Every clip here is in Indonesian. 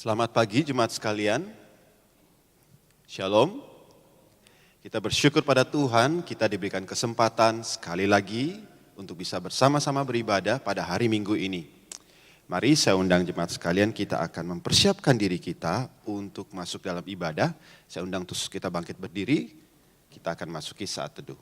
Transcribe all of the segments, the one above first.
Selamat pagi jemaat sekalian. Shalom. Kita bersyukur pada Tuhan, kita diberikan kesempatan sekali lagi untuk bisa bersama-sama beribadah pada hari Minggu ini. Mari saya undang jemaat sekalian, kita akan mempersiapkan diri kita untuk masuk dalam ibadah. Saya undang terus kita bangkit berdiri, kita akan masuki saat teduh.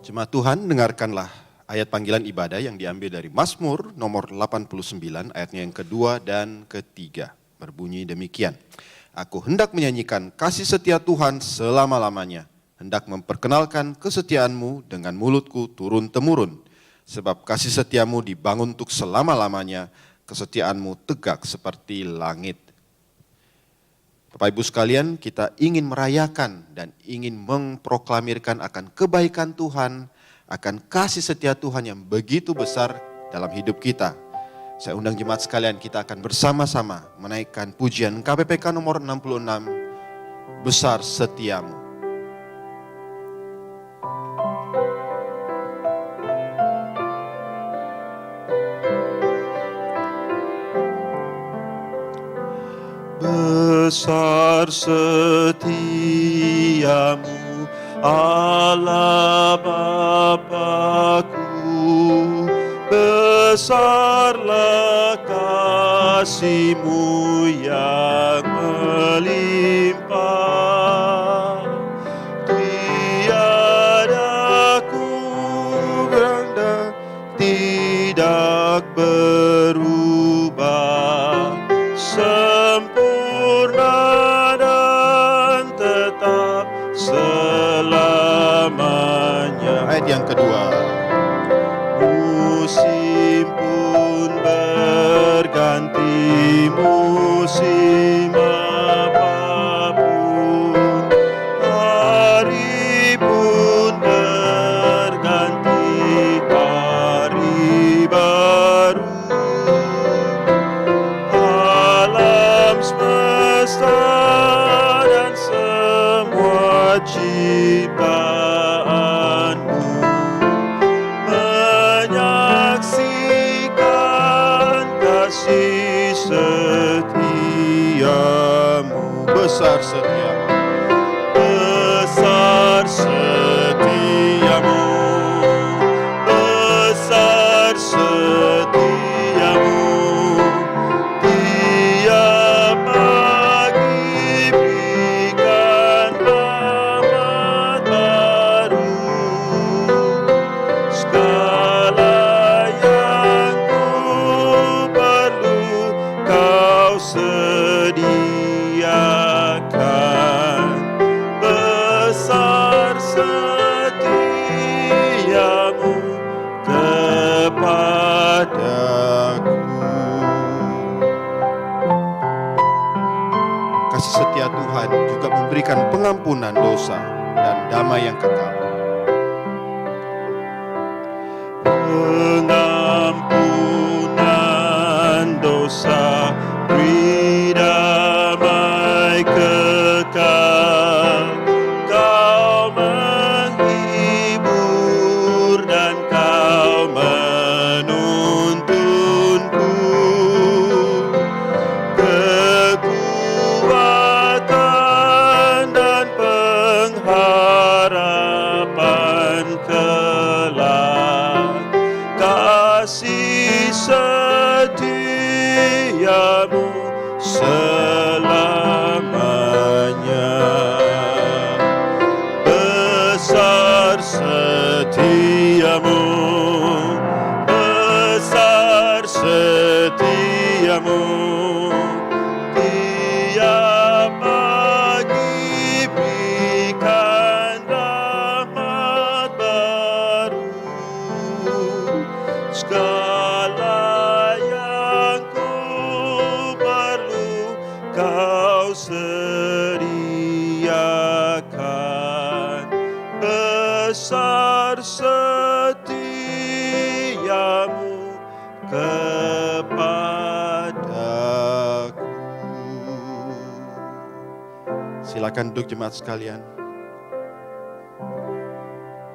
Jemaat Tuhan, dengarkanlah ayat panggilan ibadah yang diambil dari Mazmur nomor 89 ayatnya yang kedua dan ketiga. Berbunyi demikian. Aku hendak menyanyikan kasih setia Tuhan selama-lamanya. Hendak memperkenalkan kesetiaanmu dengan mulutku turun-temurun. Sebab kasih setiamu dibangun untuk selama-lamanya. Kesetiaanmu tegak seperti langit. Bapak Ibu sekalian, kita ingin merayakan dan ingin memproklamirkan akan kebaikan Tuhan, akan kasih setia Tuhan yang begitu besar dalam hidup kita. Saya undang jemaat sekalian, kita akan bersama-sama menaikkan pujian KPPK nomor 66, Besar Setiamu. Besar setiamu, Allah Bapa-Ku, besarlah kasih-Mu yang melimpah. Tiada kurang dan tidak berubah, sempurna dan tetap selamanya. Ayat yang kedua. Musim pun berganti, musim apapun, hari pun berganti, hari baru. Alam semesta dan semua ciptaanmu menyaksikan kasih setiamu. Besar setiamu, besar setiamu, besar setiamu. Tiap pagi berikan rahmat baru, segala yang ku perlu kau sediakan. Besar setiamu kepadaku. Kasih setia Tuhan juga memberikan pengampunan dosa dan damai yang kekal. Pengampunan dosa, beri damai kekal. Kau menghibur dan kau menuntunku. Kekuatan dan pengharapan kelak, kasih Kau sediakan besar setiamu kepadaku. Silakan duduk jemaat sekalian.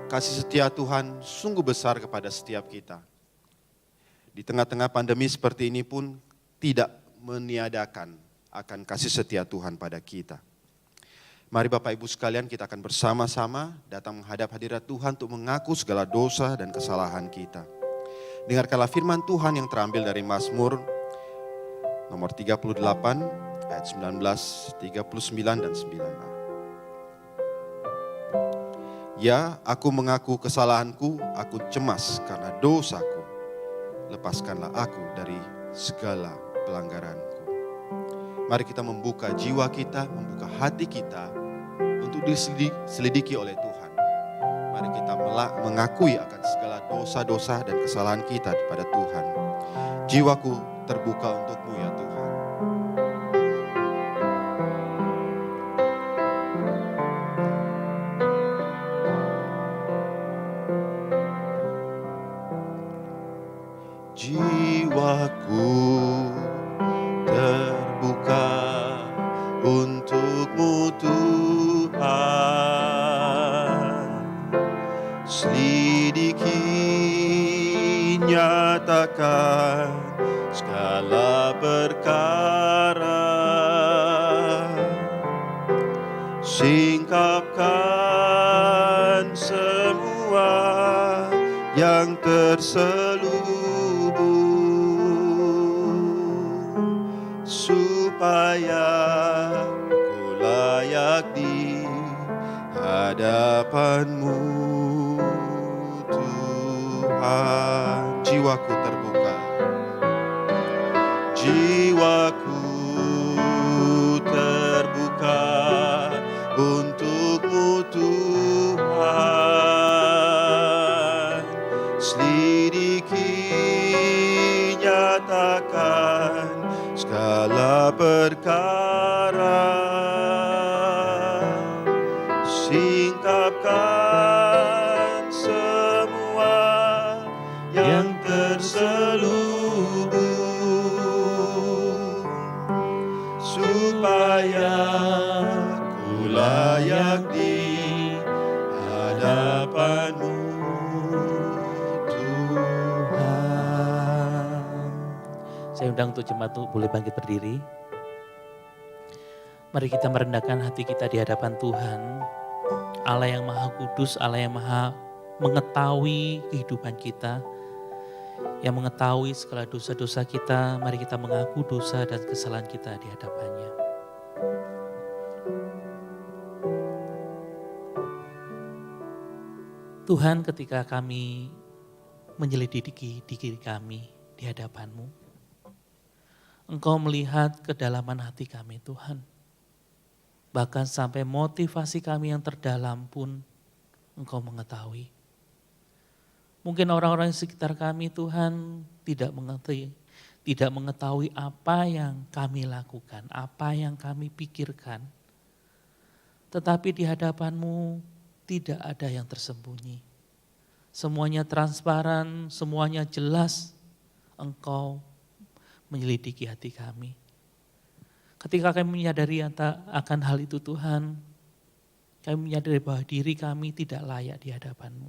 Kasih setia Tuhan sungguh besar kepada setiap kita. Di tengah-tengah pandemi seperti ini pun tidak meniadakan akan kasih setia Tuhan pada kita. Mari Bapak Ibu sekalian, kita akan bersama-sama datang menghadap hadirat Tuhan untuk mengaku segala dosa dan kesalahan kita. Dengarkanlah firman Tuhan yang terambil dari Mazmur nomor 38 ayat 19, 39 dan 9a. Ya, aku mengaku kesalahanku, aku cemas karena dosaku. Lepaskanlah aku dari segala pelanggaranku. Mari kita membuka jiwa kita, membuka hati kita untuk diselidiki oleh Tuhan. Mari kita mengakui akan segala dosa-dosa dan kesalahan kita kepada Tuhan. Jiwaku terbuka untukmu ya Tuhan. Jiwaku terbuka untukmu Tuhan. Selidiki, nyatakan segala perkara. Singkapkan semua yang terselubung, supaya ku layak di hadapan-Mu Tuhan. Jiwaku terbuka, jiwaku terbuka untuk-Mu Tuhan. Selidiki, nyatakan segala perkara. Singkapkan semua yang terselubung, supaya ku layak di hadapan-Mu Tuhan. Saya undang untuk jemaat boleh bangkit berdiri. Mari kita merendahkan hati kita di hadapan Tuhan. Allah yang Maha Kudus, Allah yang Maha mengetahui kehidupan kita, yang mengetahui segala dosa-dosa kita. Mari kita mengaku dosa dan kesalahan kita di hadapannya. Tuhan, ketika kami menyelidiki diri kami di hadapan-Mu, Engkau melihat kedalaman hati kami Tuhan. Bahkan sampai motivasi kami yang terdalam pun Engkau mengetahui. Mungkin orang-orang di sekitar kami Tuhan tidak mengetahui apa yang kami lakukan, apa yang kami pikirkan. Tetapi di hadapan-Mu tidak ada yang tersembunyi. Semuanya transparan, semuanya jelas. Engkau menyelidiki hati kami. Ketika kami menyadari akan hal itu Tuhan, kami menyadari bahwa diri kami tidak layak di hadapan-Mu.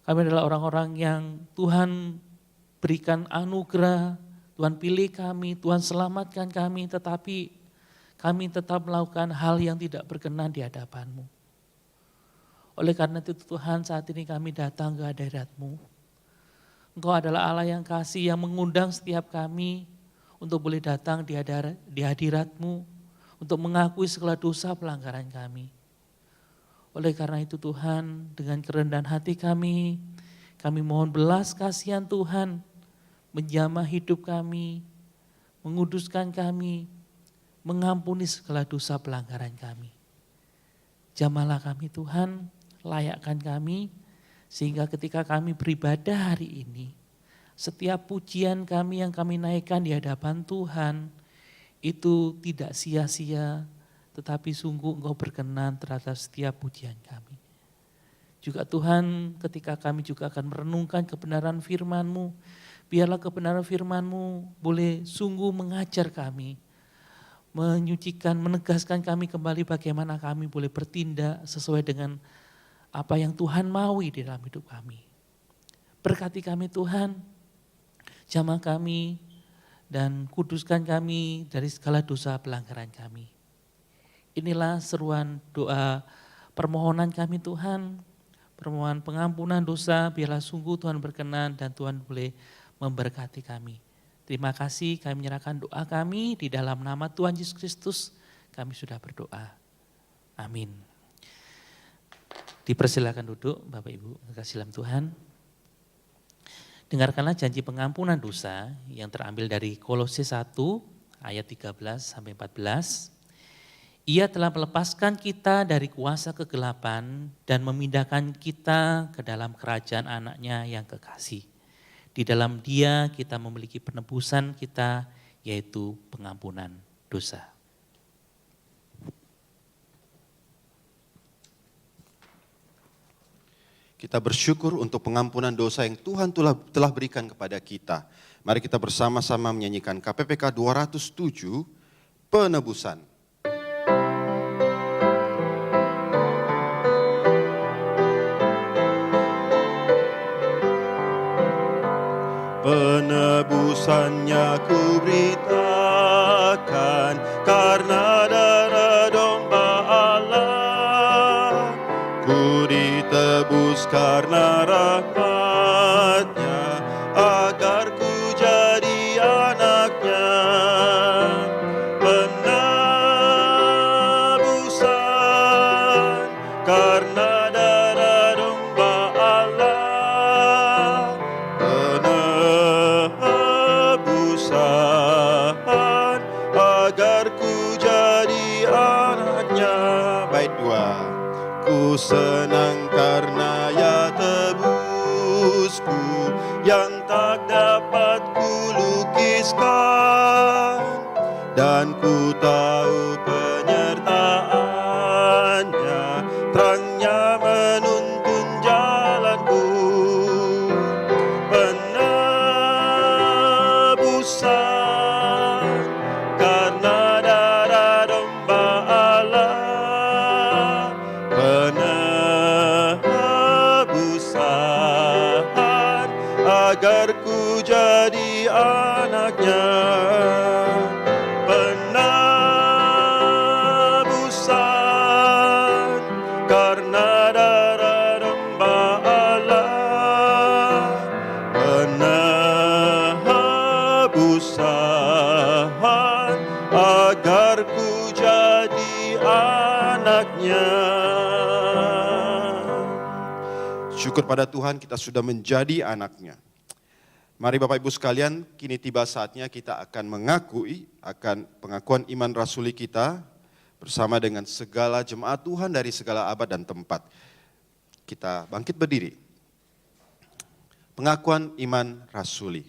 Kami adalah orang-orang yang Tuhan berikan anugerah, Tuhan pilih kami, Tuhan selamatkan kami, tetapi kami tetap melakukan hal yang tidak berkenan di hadapan-Mu. Oleh karena itu Tuhan, saat ini kami datang ke hadirat-Mu. Engkau adalah Allah yang kasih, yang mengundang setiap kami untuk boleh datang di hadirat-Mu, untuk mengakui segala dosa pelanggaran kami. Oleh karena itu Tuhan, dengan kerendahan hati kami mohon belas kasihan Tuhan, menjamah hidup kami, menguduskan kami, mengampuni segala dosa pelanggaran kami. Jamahlah kami Tuhan, layakkan kami, sehingga ketika kami beribadah hari ini, setiap pujian kami yang kami naikkan di hadapan Tuhan, itu tidak sia-sia, tetapi sungguh Engkau berkenan terhadap setiap pujian kami. Juga Tuhan, ketika kami juga akan merenungkan kebenaran firman-Mu, biarlah kebenaran firman-Mu boleh sungguh mengajar kami, menyucikan, menegaskan kami kembali bagaimana kami boleh bertindak sesuai dengan apa yang Tuhan maui di dalam hidup kami. Berkati kami Tuhan, jamah kami, dan kuduskan kami dari segala dosa pelanggaran kami. Inilah seruan doa permohonan kami Tuhan, permohonan pengampunan dosa, biarlah sungguh Tuhan berkenan dan Tuhan boleh memberkati kami. Terima kasih, kami menyerahkan doa kami di dalam nama Tuhan Yesus Kristus, kami sudah berdoa. Amin. Dipersilakan duduk Bapak Ibu, kasih dalam Tuhan. Dengarkanlah janji pengampunan dosa yang terambil dari Kolose 1 ayat 13 sampai 14. Ia telah melepaskan kita dari kuasa kegelapan dan memindahkan kita ke dalam kerajaan anaknya yang kekasih. Di dalam Dia kita memiliki penebusan kita, yaitu pengampunan dosa. Kita bersyukur untuk pengampunan dosa yang Tuhan telah berikan kepada kita. Mari kita bersama-sama menyanyikan KPPK 207, Penebusan. Penebusannya ku beritakan karena darah domba Allah. Ku ditebus karena rahmat-Nya agar ku jadi anak-Nya. Penebusan karena darah domba Allah. Penebusan agar ku jadi anak-Nya. Bait 2. Ku senang karena ya tebusku yang tak dapat ku lukiskan, dan ku tahu penyertaan-Nya, terang-Nya menuntun jalanku. Penebusan karena darah domba Allah. Penebusan agar ku jadi anak-Nya. Penebusan karena darah domba Allah. Penebusan agar ku jadi anak-Nya. Syukur pada Tuhan kita sudah menjadi anak-Nya. Mari Bapak Ibu sekalian, kini tiba saatnya kita akan mengakui akan pengakuan iman rasuli kita bersama dengan segala jemaat Tuhan dari segala abad dan tempat. Kita bangkit berdiri. Pengakuan iman rasuli.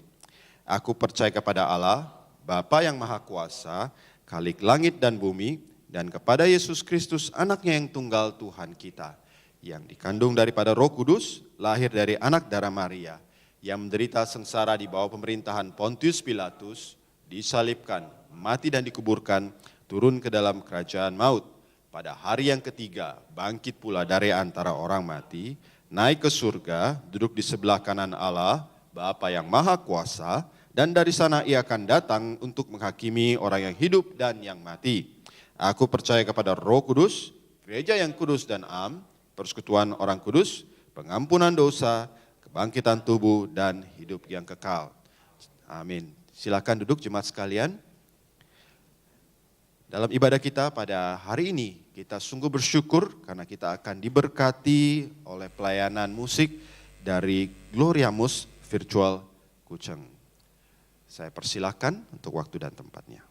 Aku percaya kepada Allah, Bapa yang Maha Kuasa, Khalik langit dan bumi, dan kepada Yesus Kristus, Anak-Nya yang tunggal Tuhan kita, yang dikandung daripada Roh Kudus, lahir dari anak darah Maria, yang menderita sengsara di bawah pemerintahan Pontius Pilatus, disalibkan, mati dan dikuburkan, turun ke dalam kerajaan maut. Pada hari yang ketiga, bangkit pula dari antara orang mati, naik ke surga, duduk di sebelah kanan Allah, Bapa yang Maha Kuasa, dan dari sana Ia akan datang untuk menghakimi orang yang hidup dan yang mati. Aku percaya kepada Roh Kudus, gereja yang kudus dan am, persekutuan orang kudus, pengampunan dosa, kebangkitan tubuh, dan hidup yang kekal. Amin. Silakan duduk jemaat sekalian. Dalam ibadah kita pada hari ini, kita sungguh bersyukur karena kita akan diberkati oleh pelayanan musik dari Gloriamus Virtual Kucing. Saya persilakan untuk waktu dan tempatnya.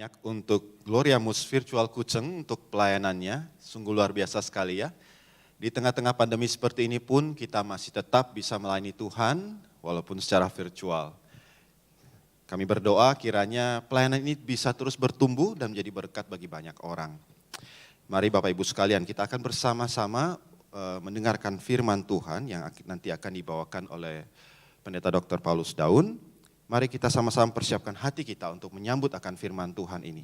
banyak untuk Gloriamus Virtual Kucing untuk pelayanannya, sungguh luar biasa sekali ya. Di tengah-tengah pandemi seperti ini pun kita masih tetap bisa melayani Tuhan walaupun secara virtual. Kami berdoa kiranya pelayanan ini bisa terus bertumbuh dan menjadi berkat bagi banyak orang. Mari Bapak Ibu sekalian, kita akan bersama-sama mendengarkan firman Tuhan yang nanti akan dibawakan oleh Pendeta Dr. Paulus Daun. Mari kita sama-sama persiapkan hati kita untuk menyambut akan firman Tuhan ini.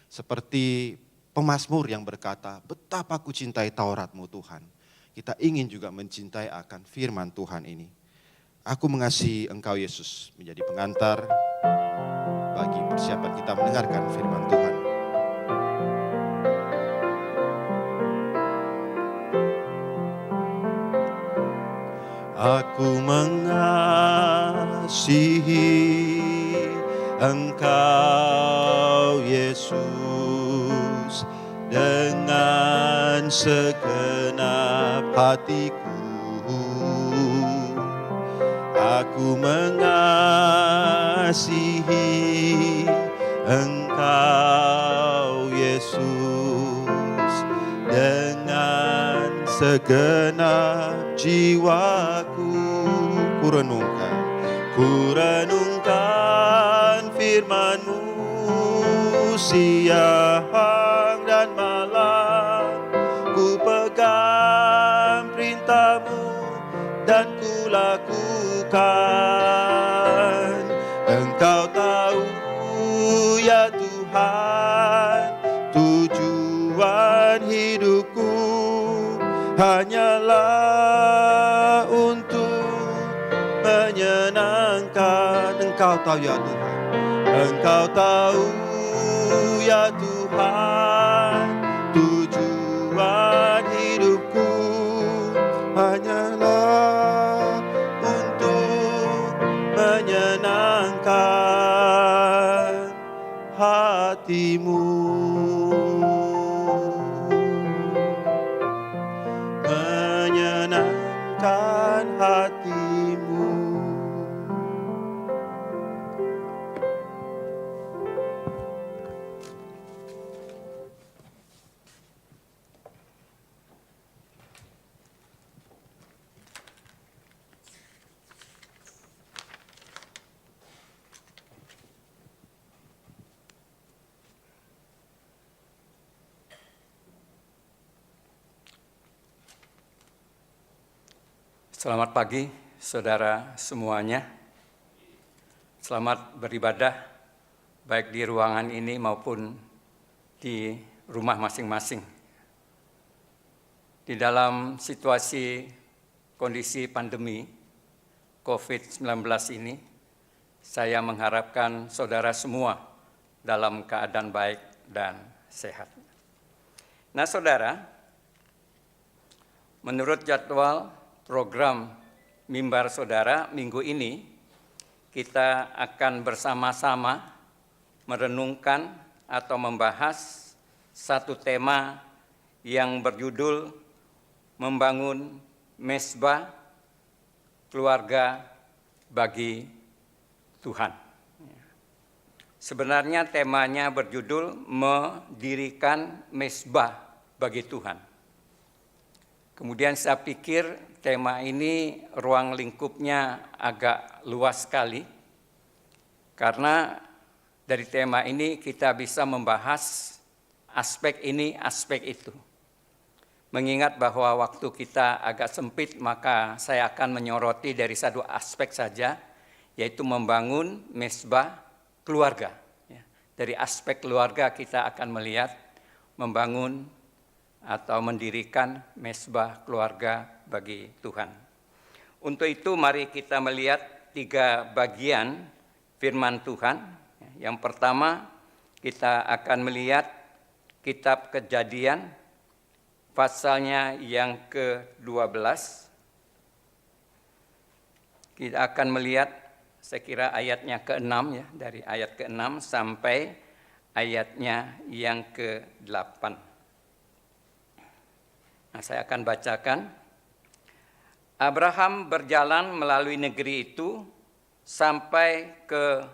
Seperti pemazmur yang berkata, betapa ku cintai Taurat-Mu Tuhan. Kita ingin juga mencintai akan firman Tuhan ini. Aku mengasihi Engkau Yesus menjadi pengantar bagi persiapan kita mendengarkan firman Tuhan. Aku mengasihi Engkau Yesus dengan segenap hatiku. Aku mengasihi Engkau Yesus dengan segenap jiwaku. Ku renungkan firman-Mu siang dan malam. Ku pegang perintah-Mu dan ku lakukan. Engkau tahu ya Tuhan, tujuan hidupku hanyalah untuk menyenangkan. Engkau tahu ya Tuhan, Engkau tahu ya Tuhan, tujuan hidupku hanyalah untuk menyenangkan hati-Mu. Menyenangkan hati-Mu. Selamat pagi, saudara semuanya. Selamat beribadah, baik di ruangan ini maupun di rumah masing-masing. Di dalam situasi kondisi pandemi COVID-19 ini, saya mengharapkan saudara semua dalam keadaan baik dan sehat. Nah, saudara, menurut jadwal program mimbar saudara minggu ini, kita akan bersama-sama merenungkan atau membahas satu tema yang berjudul membangun mezbah keluarga bagi Tuhan. Sebenarnya temanya berjudul mendirikan mezbah bagi Tuhan. Kemudian saya pikir tema ini ruang lingkupnya agak luas sekali, karena dari tema ini kita bisa membahas aspek ini, aspek itu. Mengingat bahwa waktu kita agak sempit, maka saya akan menyoroti dari satu aspek saja, yaitu membangun mezbah keluarga. Dari aspek keluarga kita akan melihat membangun atau mendirikan mezbah keluarga bagi Tuhan. Untuk itu mari kita melihat 3 bagian firman Tuhan. Yang pertama, kita akan melihat kitab Kejadian pasalnya yang ke-12. Kita akan melihat, saya kira ayatnya ke-6 ya, dari ayat ke-6 sampai ayatnya yang ke-8. Nah, saya akan bacakan. Abraham berjalan melalui negeri itu sampai ke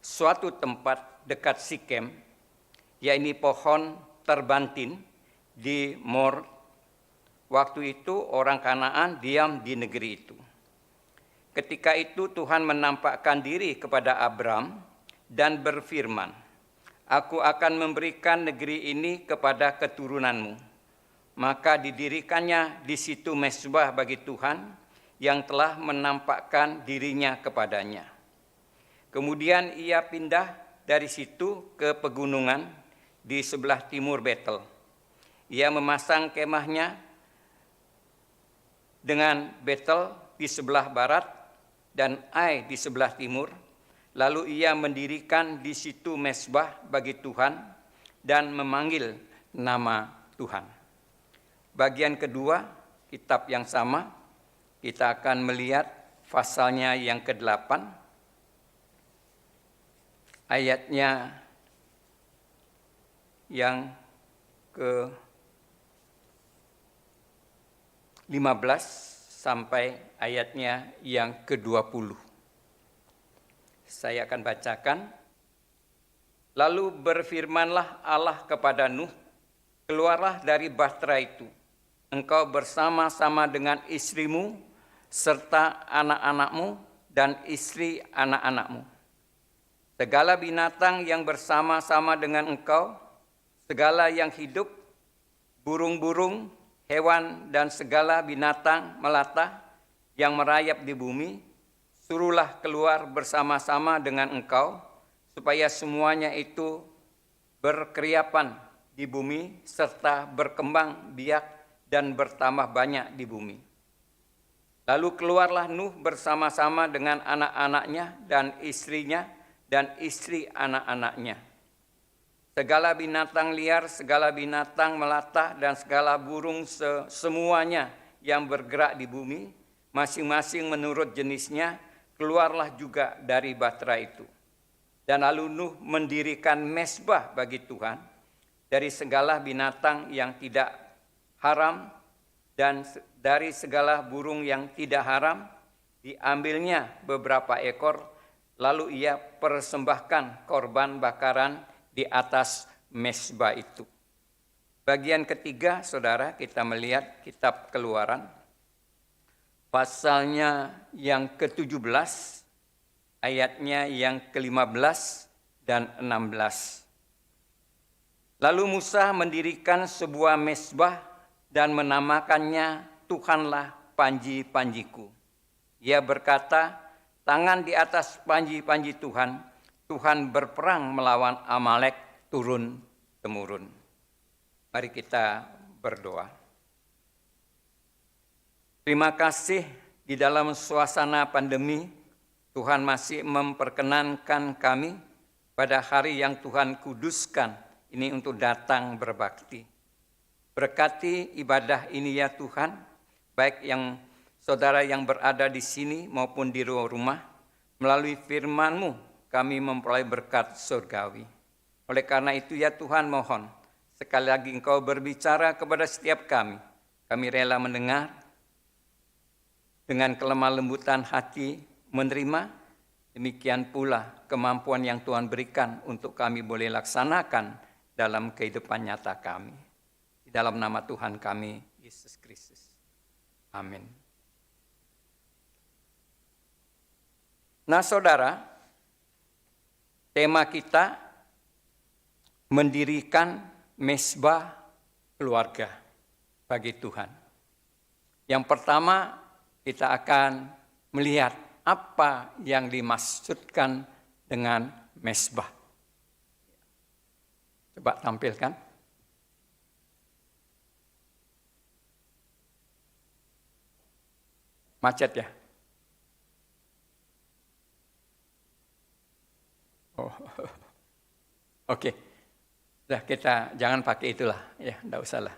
suatu tempat dekat Sikem yaitu pohon terbantin di Mor. Waktu itu orang Kanaan diam di negeri itu. Ketika itu Tuhan menampakkan diri kepada Abram dan berfirman, "Aku akan memberikan negeri ini kepada keturunanmu." Maka didirikannya di situ mezbah bagi Tuhan yang telah menampakkan dirinya kepadanya. Kemudian ia pindah dari situ ke pegunungan di sebelah timur Betel. Ia memasang kemahnya dengan Betel di sebelah barat dan Ai di sebelah timur. Lalu ia mendirikan di situ mezbah bagi Tuhan dan memanggil nama Tuhan. Bagian kedua, kitab yang sama, kita akan melihat pasalnya yang ke-8, ayatnya yang ke-15 sampai ayatnya yang ke-20. Saya akan bacakan. Lalu berfirmanlah Allah kepada Nuh, "Keluarlah dari bahtera itu, engkau bersama-sama dengan istrimu, serta anak-anakmu dan istri anak-anakmu. Segala binatang yang bersama-sama dengan engkau, segala yang hidup, burung-burung, hewan dan segala binatang melata yang merayap di bumi, suruhlah keluar bersama-sama dengan engkau, supaya semuanya itu berkeriapan di bumi, serta berkembang biak dan bertambah banyak di bumi." Lalu keluarlah Nuh bersama-sama dengan anak-anaknya dan istrinya dan istri anak-anaknya. Segala binatang liar, segala binatang melata, dan segala burung semuanya yang bergerak di bumi, masing-masing menurut jenisnya, keluarlah juga dari bahtera itu. Dan lalu Nuh mendirikan mezbah bagi Tuhan dari segala binatang yang tidak haram dan dari segala burung yang tidak haram, diambilnya beberapa ekor, lalu ia persembahkan korban bakaran di atas mezbah itu. Bagian ketiga, saudara, kita melihat kitab Keluaran, pasalnya yang ke-17, ayatnya yang ke-15 dan 16. Lalu Musa mendirikan sebuah mezbah dan menamakannya Tuhanlah panji-panjiku. Ia berkata, tangan di atas panji-panji Tuhan, Tuhan berperang melawan Amalek turun-temurun. Mari kita berdoa. Terima kasih di dalam suasana pandemi, Tuhan masih memperkenankan kami pada hari yang Tuhan kuduskan ini untuk datang berbakti. Berkati ibadah ini ya Tuhan, baik yang saudara yang berada di sini maupun di rumah, melalui firman-Mu kami memperoleh berkat surgawi. Oleh karena itu ya Tuhan mohon, sekali lagi Engkau berbicara kepada setiap kami rela mendengar, dengan kelemah lembutan hati menerima, demikian pula kemampuan yang Tuhan berikan untuk kami boleh laksanakan dalam kehidupan nyata kami. Di dalam nama Tuhan kami, Yesus Kristus. Amin. Nah saudara, tema kita mendirikan mezbah keluarga bagi Tuhan. Yang pertama, kita akan melihat apa yang dimaksudkan dengan mezbah. Coba tampilkan. Macet ya? Oh, oke. Nah, kita jangan pakai itulah, ya, enggak usahlah.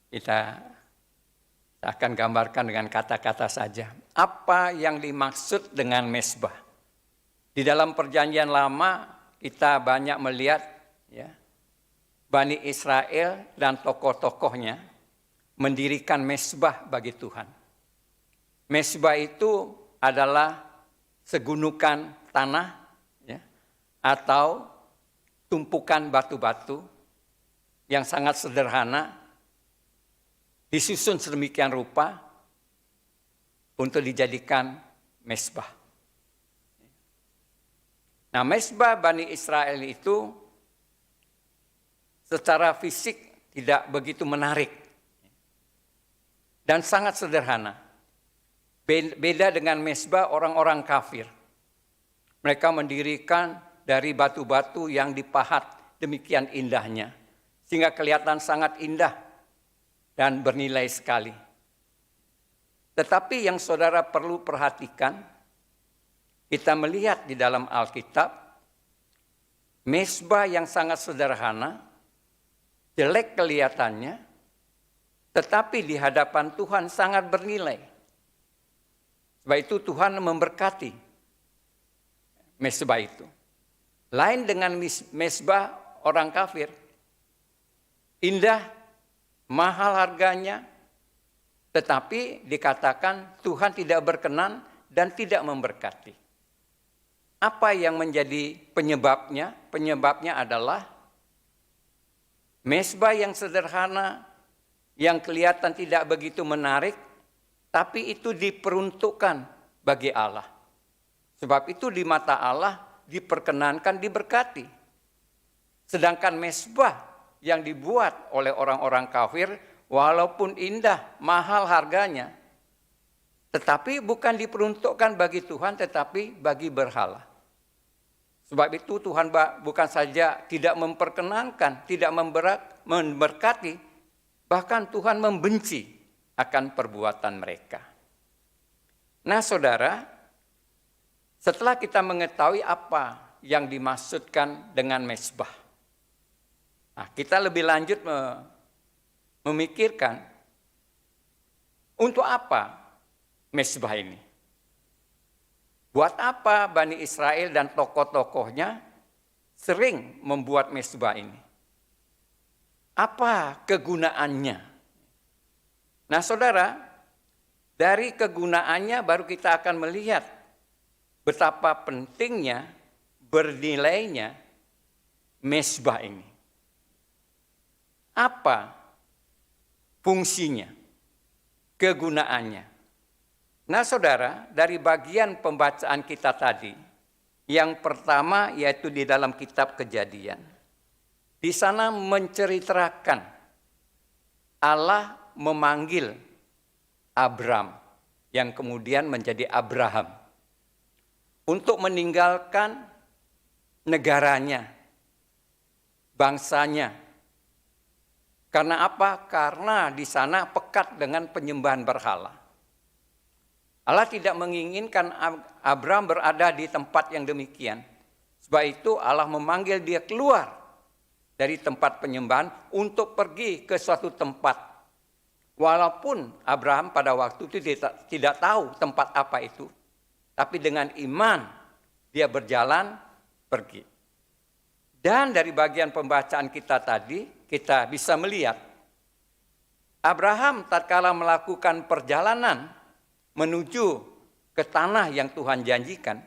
Kita akan gambarkan dengan kata-kata saja. Apa yang dimaksud dengan mezbah? Di dalam Perjanjian Lama kita banyak melihat, ya, Bani Israel dan tokoh-tokohnya mendirikan mezbah bagi Tuhan. Mezbah itu adalah segunukan tanah, ya, atau tumpukan batu-batu yang sangat sederhana, disusun sedemikian rupa untuk dijadikan mezbah. Nah, mezbah Bani Israel itu secara fisik tidak begitu menarik dan sangat sederhana. Beda dengan mezbah orang-orang kafir. Mereka mendirikan dari batu-batu yang dipahat demikian indahnya, sehingga kelihatan sangat indah dan bernilai sekali. Tetapi yang saudara perlu perhatikan, kita melihat di dalam Alkitab, mezbah yang sangat sederhana, jelek kelihatannya, tetapi di hadapan Tuhan sangat bernilai. Sebab itu Tuhan memberkati mezbah itu. Lain dengan mezbah orang kafir, indah, mahal harganya, tetapi dikatakan Tuhan tidak berkenan dan tidak memberkati. Apa yang menjadi penyebabnya? Penyebabnya adalah mezbah yang sederhana, yang kelihatan tidak begitu menarik, tapi itu diperuntukkan bagi Allah. Sebab itu di mata Allah diperkenankan, diberkati. Sedangkan mezbah yang dibuat oleh orang-orang kafir, walaupun indah, mahal harganya, tetapi bukan diperuntukkan bagi Tuhan, tetapi bagi berhala. Sebab itu Tuhan bukan saja tidak memperkenankan, tidak memberkati, bahkan Tuhan membenci akan perbuatan mereka. Nah saudara, setelah kita mengetahui apa yang dimaksudkan dengan mezbah, nah, kita lebih lanjut memikirkan untuk apa mezbah ini. Buat apa Bani Israel dan tokoh-tokohnya sering membuat mezbah ini? Apa kegunaannya? Nah saudara, dari kegunaannya baru kita akan melihat betapa pentingnya, bernilainya mezbah ini. Apa fungsinya, kegunaannya? Nah saudara, dari bagian pembacaan kita tadi, yang pertama yaitu di dalam kitab Kejadian. Di sana menceritakan Allah memanggil Abram yang kemudian menjadi Abraham untuk meninggalkan negaranya, bangsanya. Karena apa? Karena di sana pekat dengan penyembahan berhala. Allah tidak menginginkan Abram berada di tempat yang demikian. Sebab itu Allah memanggil dia keluar dari tempat penyembahan untuk pergi ke suatu tempat. Walaupun Abraham pada waktu itu tidak tahu tempat apa itu. Tapi dengan iman dia berjalan pergi. Dan dari bagian pembacaan kita tadi, kita bisa melihat Abraham tatkala melakukan perjalanan menuju ke tanah yang Tuhan janjikan,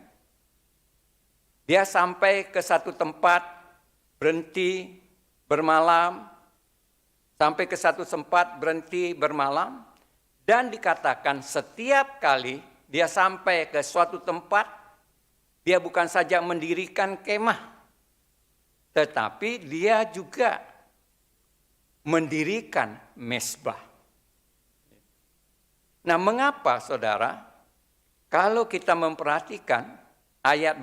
dia sampai ke satu tempat, berhenti bermalam, sampai ke satu tempat berhenti bermalam, dan dikatakan setiap kali dia sampai ke suatu tempat, dia bukan saja mendirikan kemah, tetapi dia juga mendirikan mezbah. Nah, mengapa saudara? Kalau kita memperhatikan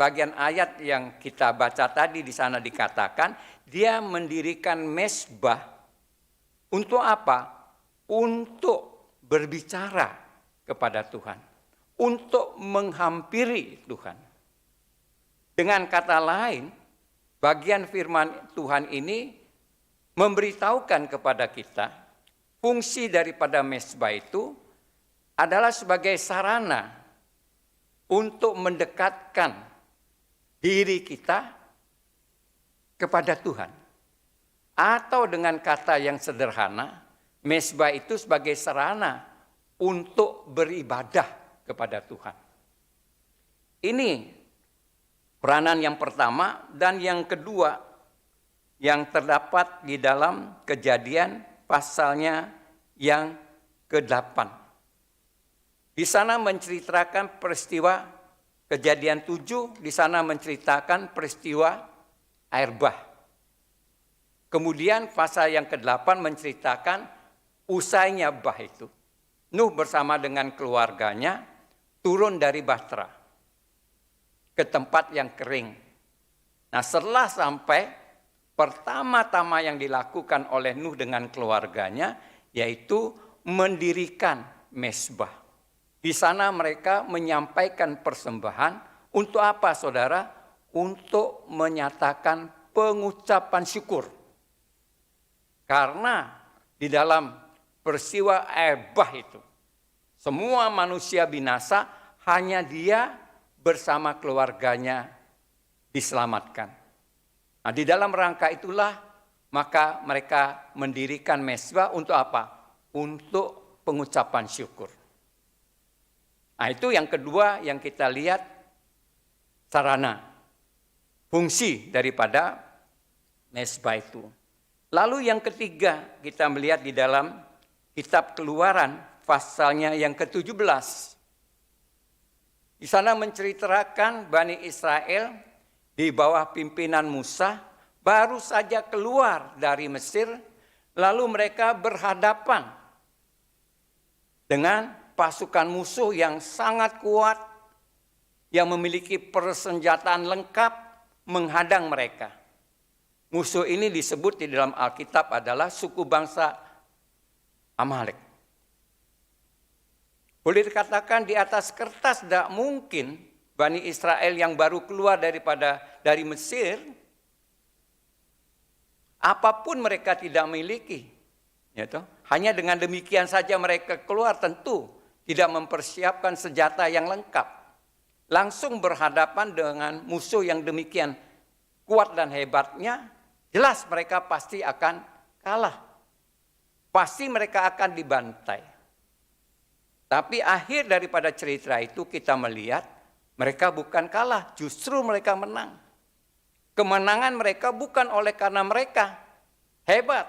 bagian ayat yang kita baca tadi, di sana dikatakan dia mendirikan mezbah untuk apa? Untuk berbicara kepada Tuhan, untuk menghampiri Tuhan. Dengan kata lain, bagian firman Tuhan ini memberitahukan kepada kita fungsi daripada mezbah itu adalah sebagai sarana untuk mendekatkan diri kita kepada Tuhan. Atau dengan kata yang sederhana, mezbah itu sebagai sarana untuk beribadah kepada Tuhan. Ini peranan yang pertama, dan yang kedua, yang terdapat di dalam Kejadian pasalnya yang ke-8. Di sana menceritakan peristiwa Kejadian 7, di sana menceritakan peristiwa air bah. Kemudian pasal yang ke-8 menceritakan usainya bah itu. Nuh bersama dengan keluarganya turun dari Bahtera ke tempat yang kering. Nah, setelah sampai, pertama-tama yang dilakukan oleh Nuh dengan keluarganya yaitu mendirikan mezbah. Di sana mereka menyampaikan persembahan untuk apa, saudara? Untuk menyatakan pengucapan syukur. Karena di dalam peristiwa air bah itu, semua manusia binasa, hanya dia bersama keluarganya diselamatkan. Nah, di dalam rangka itulah maka mereka mendirikan mezbah untuk apa? Untuk pengucapan syukur. Nah, itu yang kedua yang kita lihat, sarana, fungsi daripada mezbah itu. Lalu yang ketiga kita melihat di dalam kitab Keluaran pasalnya yang ke-17. Di sana menceritakan Bani Israel di bawah pimpinan Musa baru saja keluar dari Mesir, lalu mereka berhadapan dengan pasukan musuh yang sangat kuat, yang memiliki persenjataan lengkap menghadang mereka. Musuh ini disebut di dalam Alkitab adalah suku bangsa Amalek. Boleh dikatakan di atas kertas tidak mungkin Bani Israel yang baru keluar dari Mesir, apapun mereka tidak miliki. Ya toh? Hanya dengan demikian saja mereka keluar, tentu tidak mempersiapkan senjata yang lengkap. Langsung berhadapan dengan musuh yang demikian kuat dan hebatnya, jelas mereka pasti akan kalah. Pasti mereka akan dibantai. Tapi akhir daripada cerita itu kita melihat mereka bukan kalah, justru mereka menang. Kemenangan mereka bukan oleh karena mereka hebat.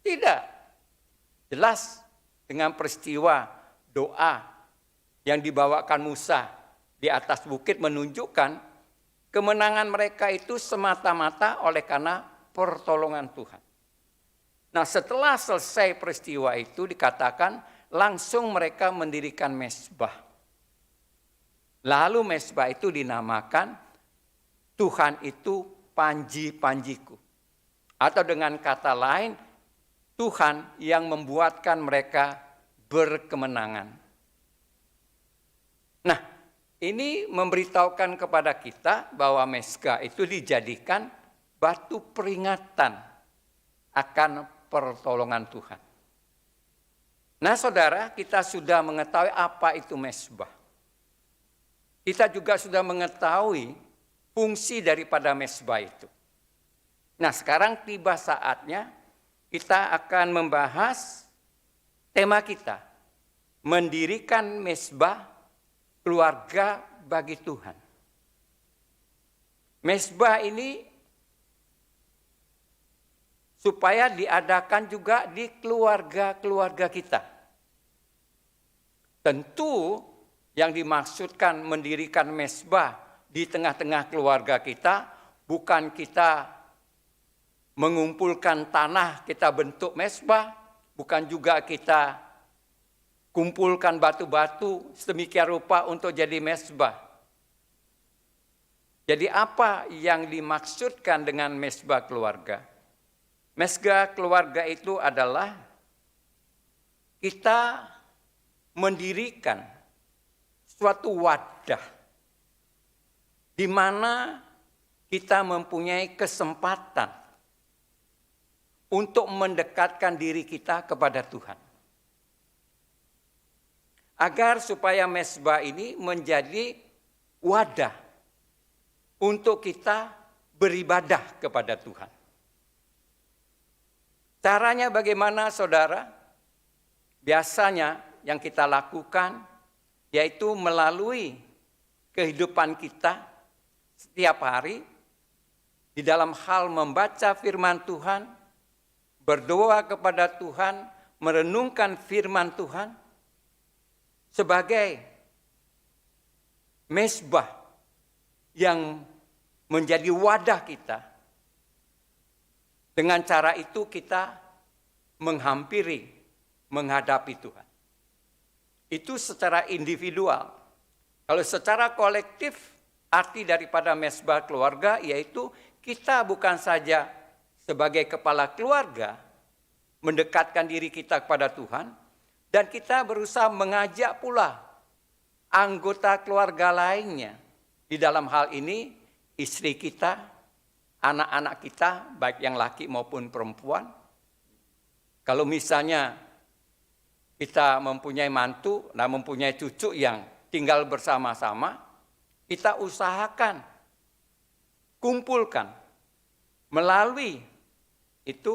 Tidak. Jelas dengan peristiwa doa yang dibawakan Musa di atas bukit menunjukkan kemenangan mereka itu semata-mata oleh karena pertolongan Tuhan. Nah, setelah selesai peristiwa itu dikatakan langsung mereka mendirikan mezbah. Lalu mezbah itu dinamakan Tuhan itu panji-panjiku. Atau dengan kata lain, Tuhan yang membuatkan mereka berkemenangan. Nah, ini memberitahukan kepada kita bahwa mezbah itu dijadikan batu peringatan akan pertolongan Tuhan. Nah, saudara, kita sudah mengetahui apa itu mezbah. Kita juga sudah mengetahui fungsi daripada mezbah itu. Nah, sekarang tiba saatnya kita akan membahas tema kita, mendirikan mezbah keluarga bagi Tuhan. Mezbah ini supaya diadakan juga di keluarga-keluarga kita. Tentu yang dimaksudkan mendirikan mezbah di tengah-tengah keluarga kita, bukan kita mengumpulkan tanah kita bentuk mezbah, bukan juga kita kumpulkan batu-batu sedemikian rupa untuk jadi mezbah. Jadi apa yang dimaksudkan dengan mezbah keluarga? Mezbah keluarga itu adalah kita mendirikan suatu wadah di mana kita mempunyai kesempatan untuk mendekatkan diri kita kepada Tuhan. Agar supaya mezbah ini menjadi wadah untuk kita beribadah kepada Tuhan. Caranya bagaimana, saudara? Biasanya yang kita lakukan yaitu melalui kehidupan kita setiap hari, di dalam hal membaca firman Tuhan, berdoa kepada Tuhan, merenungkan firman Tuhan sebagai mezbah yang menjadi wadah kita. Dengan cara itu kita menghampiri, menghadapi Tuhan. Itu secara individual. Kalau secara kolektif, arti daripada mezbah keluarga yaitu kita bukan saja sebagai kepala keluarga mendekatkan diri kita kepada Tuhan, dan kita berusaha mengajak pula anggota keluarga lainnya. Di dalam hal ini istri kita, anak-anak kita, baik yang laki maupun perempuan. Kalau misalnya kita mempunyai mantu, nah mempunyai cucu yang tinggal bersama-sama, kita usahakan, kumpulkan. Melalui itu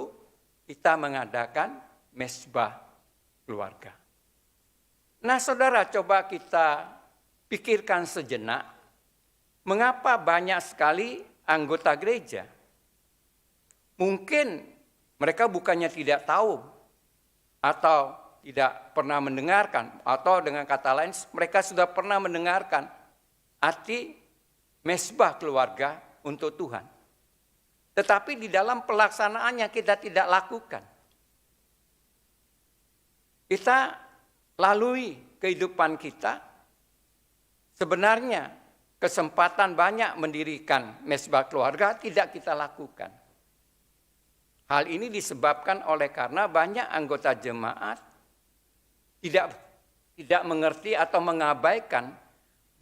kita mengadakan mezbah keluarga. Nah saudara, coba kita pikirkan sejenak, mengapa banyak sekali anggota gereja? Mungkin mereka bukannya tidak tahu atau tidak pernah mendengarkan, atau dengan kata lain mereka sudah pernah mendengarkan arti mezbah keluarga untuk Tuhan. Tetapi di dalam pelaksanaannya kita tidak lakukan. Kita lalui kehidupan kita, sebenarnya kesempatan banyak mendirikan mezbah keluarga tidak kita lakukan. Hal ini disebabkan oleh karena banyak anggota jemaat tidak mengerti atau mengabaikan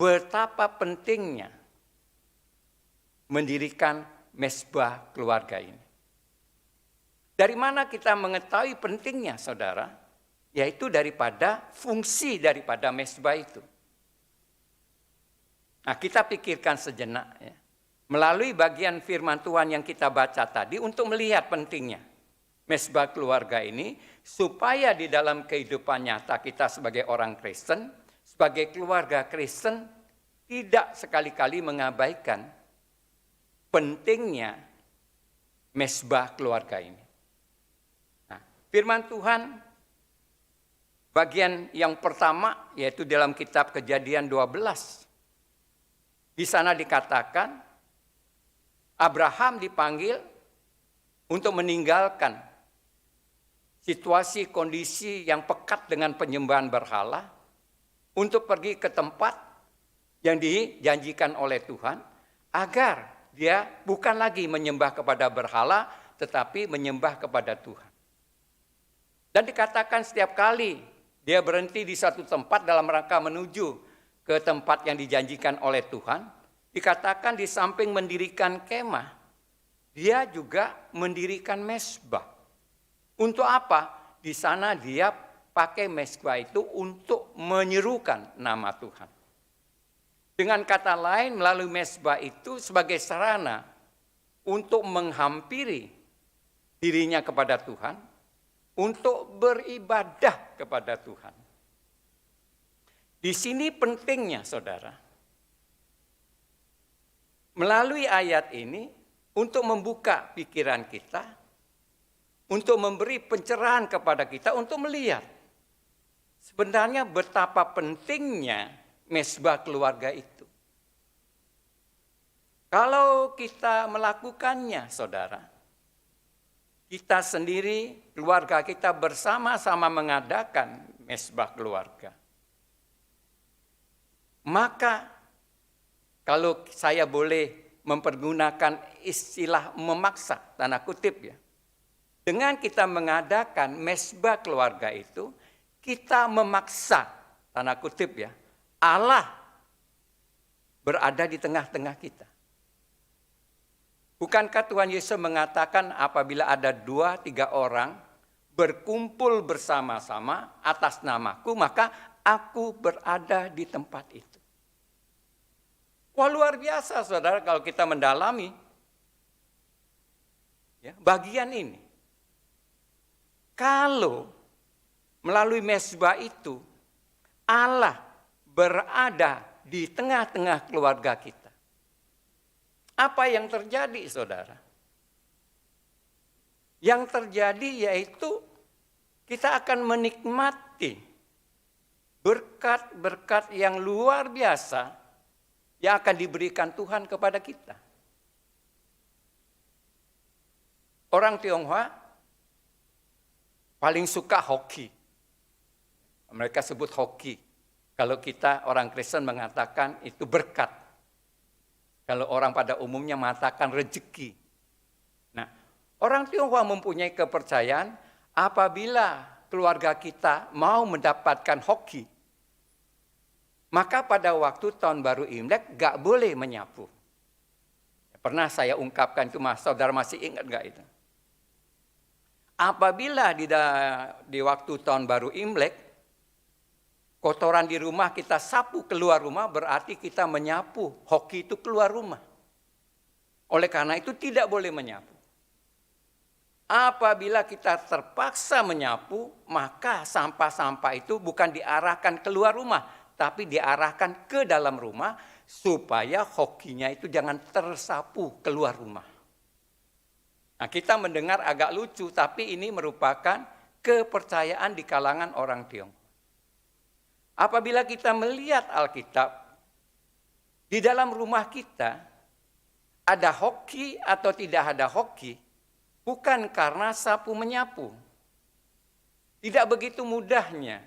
betapa pentingnya mendirikan mezbah keluarga ini. Dari mana kita mengetahui pentingnya, saudara? Yaitu daripada fungsi daripada mezbah itu. Nah, kita pikirkan sejenak ya. Melalui bagian firman Tuhan yang kita baca tadi untuk melihat pentingnya mezbah keluarga ini, supaya di dalam kehidupan nyata kita sebagai orang Kristen, sebagai keluarga Kristen, tidak sekali-kali mengabaikan pentingnya mezbah keluarga ini. Nah, firman Tuhan bagian yang pertama yaitu dalam kitab Kejadian 12. Di sana dikatakan Abraham dipanggil untuk meninggalkan situasi kondisi yang pekat dengan penyembahan berhala untuk pergi ke tempat yang dijanjikan oleh Tuhan agar dia bukan lagi menyembah kepada berhala, tetapi menyembah kepada Tuhan. Dan dikatakan setiap kali dia berhenti di satu tempat dalam rangka menuju ke tempat yang dijanjikan oleh Tuhan, dikatakan di samping mendirikan kemah, dia juga mendirikan mezbah. Untuk apa? Di sana dia pakai mezbah itu untuk menyerukan nama Tuhan. Dengan kata lain, melalui mezbah itu sebagai sarana untuk menghampiri dirinya kepada Tuhan, untuk beribadah kepada Tuhan. Di sini pentingnya, saudara, melalui ayat ini untuk membuka pikiran kita, untuk memberi pencerahan kepada kita, untuk melihat sebenarnya betapa pentingnya mezbah keluarga itu. Kalau kita melakukannya, saudara, kita sendiri, keluarga kita bersama-sama mengadakan mezbah keluarga. Maka kalau saya boleh mempergunakan istilah memaksa, tanda kutip ya. Dengan kita mengadakan mezbah keluarga itu, kita memaksa, tanda kutip ya, Allah berada di tengah-tengah kita. Bukankah Tuhan Yesus mengatakan apabila ada 2-3 orang berkumpul bersama-sama atas namaku, maka aku berada di tempat itu. Wah, luar biasa saudara kalau kita mendalami ya, bagian ini. Kalau melalui mezbah itu Allah berada di tengah-tengah keluarga kita. Apa yang terjadi, saudara? Yang terjadi yaitu kita akan menikmati berkat-berkat yang luar biasa yang akan diberikan Tuhan kepada kita. Orang Tionghoa paling suka hoki. Mereka sebut hoki. Kalau kita orang Kristen mengatakan itu berkat. Kalau orang pada umumnya mengatakan rezeki. Nah, orang Tionghoa mempunyai kepercayaan apabila keluarga kita mau mendapatkan hoki, maka pada waktu tahun baru Imlek gak boleh menyapu. Pernah saya ungkapkan itu, Mas, saudara masih ingat gak itu? Apabila di waktu tahun baru Imlek, kotoran di rumah kita sapu keluar rumah, berarti kita menyapu hoki itu keluar rumah. Oleh karena itu tidak boleh menyapu. Apabila kita terpaksa menyapu, maka sampah-sampah itu bukan diarahkan keluar rumah, tapi diarahkan ke dalam rumah supaya hokinya itu jangan tersapu keluar rumah. Nah, kita mendengar agak lucu, tapi ini merupakan kepercayaan di kalangan orang Tionghoa. Apabila kita melihat Alkitab, di dalam rumah kita ada hoki atau tidak ada hoki, bukan karena sapu menyapu. Tidak begitu mudahnya.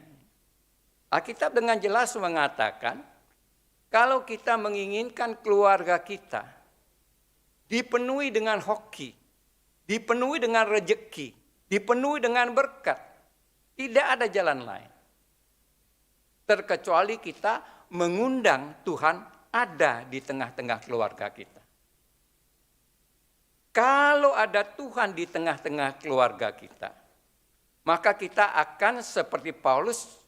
Alkitab dengan jelas mengatakan, kalau kita menginginkan keluarga kita dipenuhi dengan hoki, dipenuhi dengan rejeki, dipenuhi dengan berkat, tidak ada jalan lain. Terkecuali kita mengundang Tuhan ada di tengah-tengah keluarga kita. Kalau ada Tuhan di tengah-tengah keluarga kita, maka kita akan seperti Paulus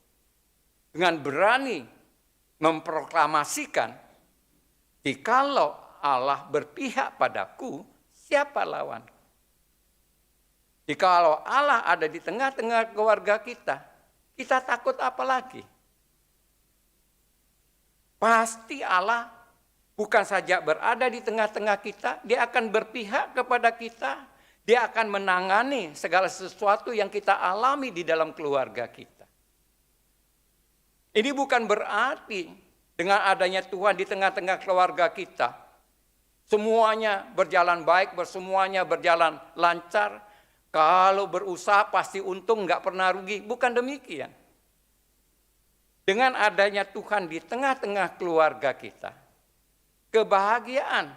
dengan berani memproklamasikan, jikalau Allah berpihak padaku, siapa lawanku? Jikalau Allah ada di tengah-tengah keluarga kita takut apa lagi? Pasti Allah bukan saja berada di tengah-tengah kita, Dia akan berpihak kepada kita. Dia akan menangani segala sesuatu yang kita alami di dalam keluarga kita. Ini bukan berarti dengan adanya Tuhan di tengah-tengah keluarga kita, semuanya berjalan baik, semuanya berjalan lancar. Kalau berusaha pasti untung, nggak pernah rugi. Bukan demikian. Dengan adanya Tuhan di tengah-tengah keluarga kita, kebahagiaan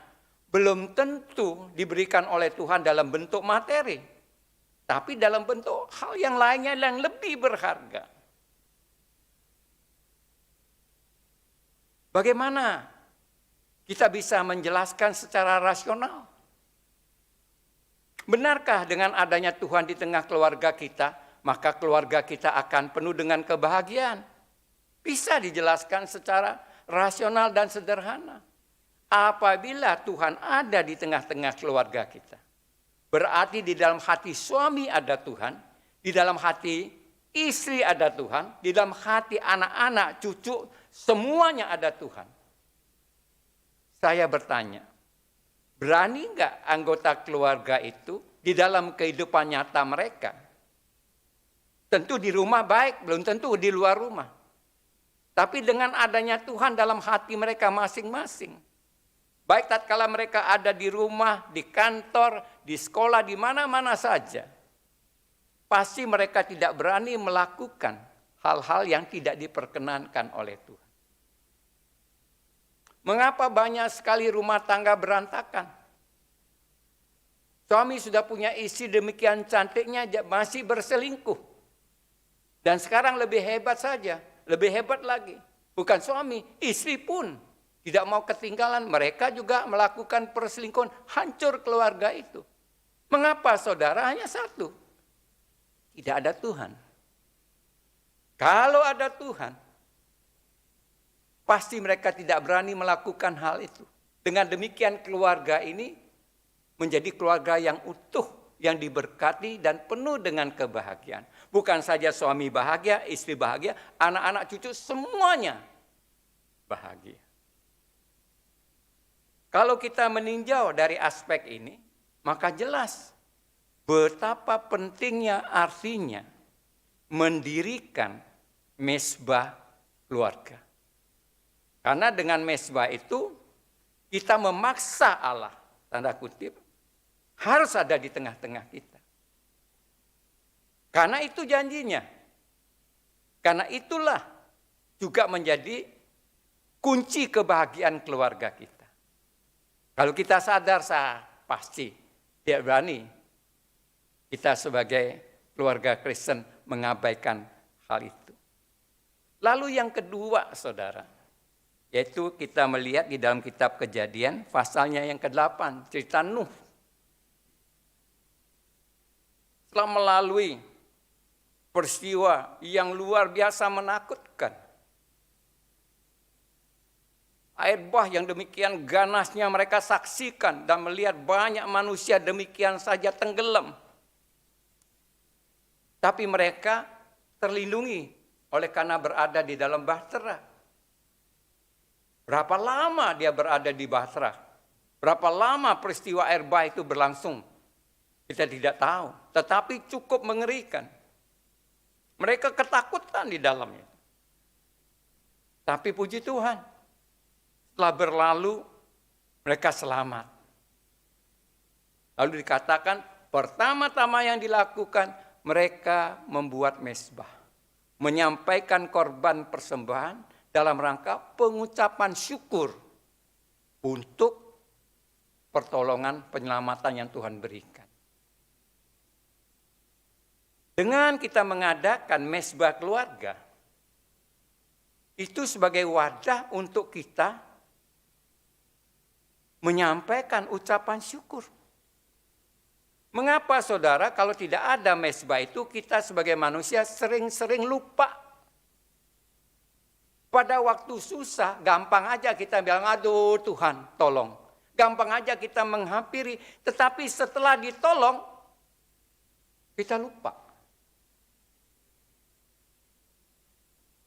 belum tentu diberikan oleh Tuhan dalam bentuk materi, tapi dalam bentuk hal yang lainnya yang lebih berharga. Bagaimana kita bisa menjelaskan secara rasional? Benarkah dengan adanya Tuhan di tengah keluarga kita, maka keluarga kita akan penuh dengan kebahagiaan? Bisa dijelaskan secara rasional dan sederhana. Apabila Tuhan ada di tengah-tengah keluarga kita, berarti di dalam hati suami ada Tuhan, di dalam hati istri ada Tuhan, di dalam hati anak-anak, cucu, semuanya ada Tuhan. Saya bertanya, berani enggak anggota keluarga itu di dalam kehidupan nyata mereka? Tentu di rumah baik, belum tentu di luar rumah. Tapi dengan adanya Tuhan dalam hati mereka masing-masing, baik tatkala mereka ada di rumah, di kantor, di sekolah, di mana-mana saja, pasti mereka tidak berani melakukan hal-hal yang tidak diperkenankan oleh Tuhan. Mengapa banyak sekali rumah tangga berantakan? Suami sudah punya istri demikian cantiknya masih berselingkuh. Dan sekarang lebih hebat saja, lebih hebat lagi. Bukan suami, istri pun tidak mau ketinggalan. Mereka juga melakukan perselingkuhan, hancur keluarga itu. Mengapa saudara? Hanya satu, tidak ada Tuhan. Kalau ada Tuhan, pasti mereka tidak berani melakukan hal itu. Dengan demikian keluarga ini menjadi keluarga yang utuh, yang diberkati dan penuh dengan kebahagiaan. Bukan saja suami bahagia, istri bahagia, anak-anak cucu semuanya bahagia. Kalau kita meninjau dari aspek ini, maka jelas betapa pentingnya artinya mendirikan mezbah keluarga. Karena dengan mezbah itu kita memaksa Allah, tanda kutip, harus ada di tengah-tengah kita. Karena itu janjinya. Karena itulah juga menjadi kunci kebahagiaan keluarga kita. Kalau kita sadar, pasti tidak berani kita sebagai keluarga Kristen mengabaikan hal itu. Lalu yang kedua, saudara, yaitu kita melihat di dalam kitab Kejadian, pasalnya yang ke-8, cerita Nuh. Setelah melalui peristiwa yang luar biasa menakutkan, air bah yang demikian ganasnya mereka saksikan dan melihat banyak manusia demikian saja tenggelam. Tapi mereka terlindungi oleh karena berada di dalam bahtera. Berapa lama dia berada di bahtera? Berapa lama peristiwa air bah itu berlangsung? Kita tidak tahu, tetapi cukup mengerikan. Mereka ketakutan di dalamnya. Tapi puji Tuhan, setelah berlalu, mereka selamat. Lalu dikatakan, pertama-tama yang dilakukan, mereka membuat mezbah. Menyampaikan korban persembahan dalam rangka pengucapan syukur untuk pertolongan penyelamatan yang Tuhan berikan. Dengan kita mengadakan mezbah keluarga, itu sebagai wadah untuk kita menyampaikan ucapan syukur. Mengapa saudara kalau tidak ada mezbah itu kita sebagai manusia sering-sering lupa. Pada waktu susah gampang aja kita bilang aduh Tuhan tolong. Gampang aja kita menghampiri, tetapi setelah ditolong kita lupa.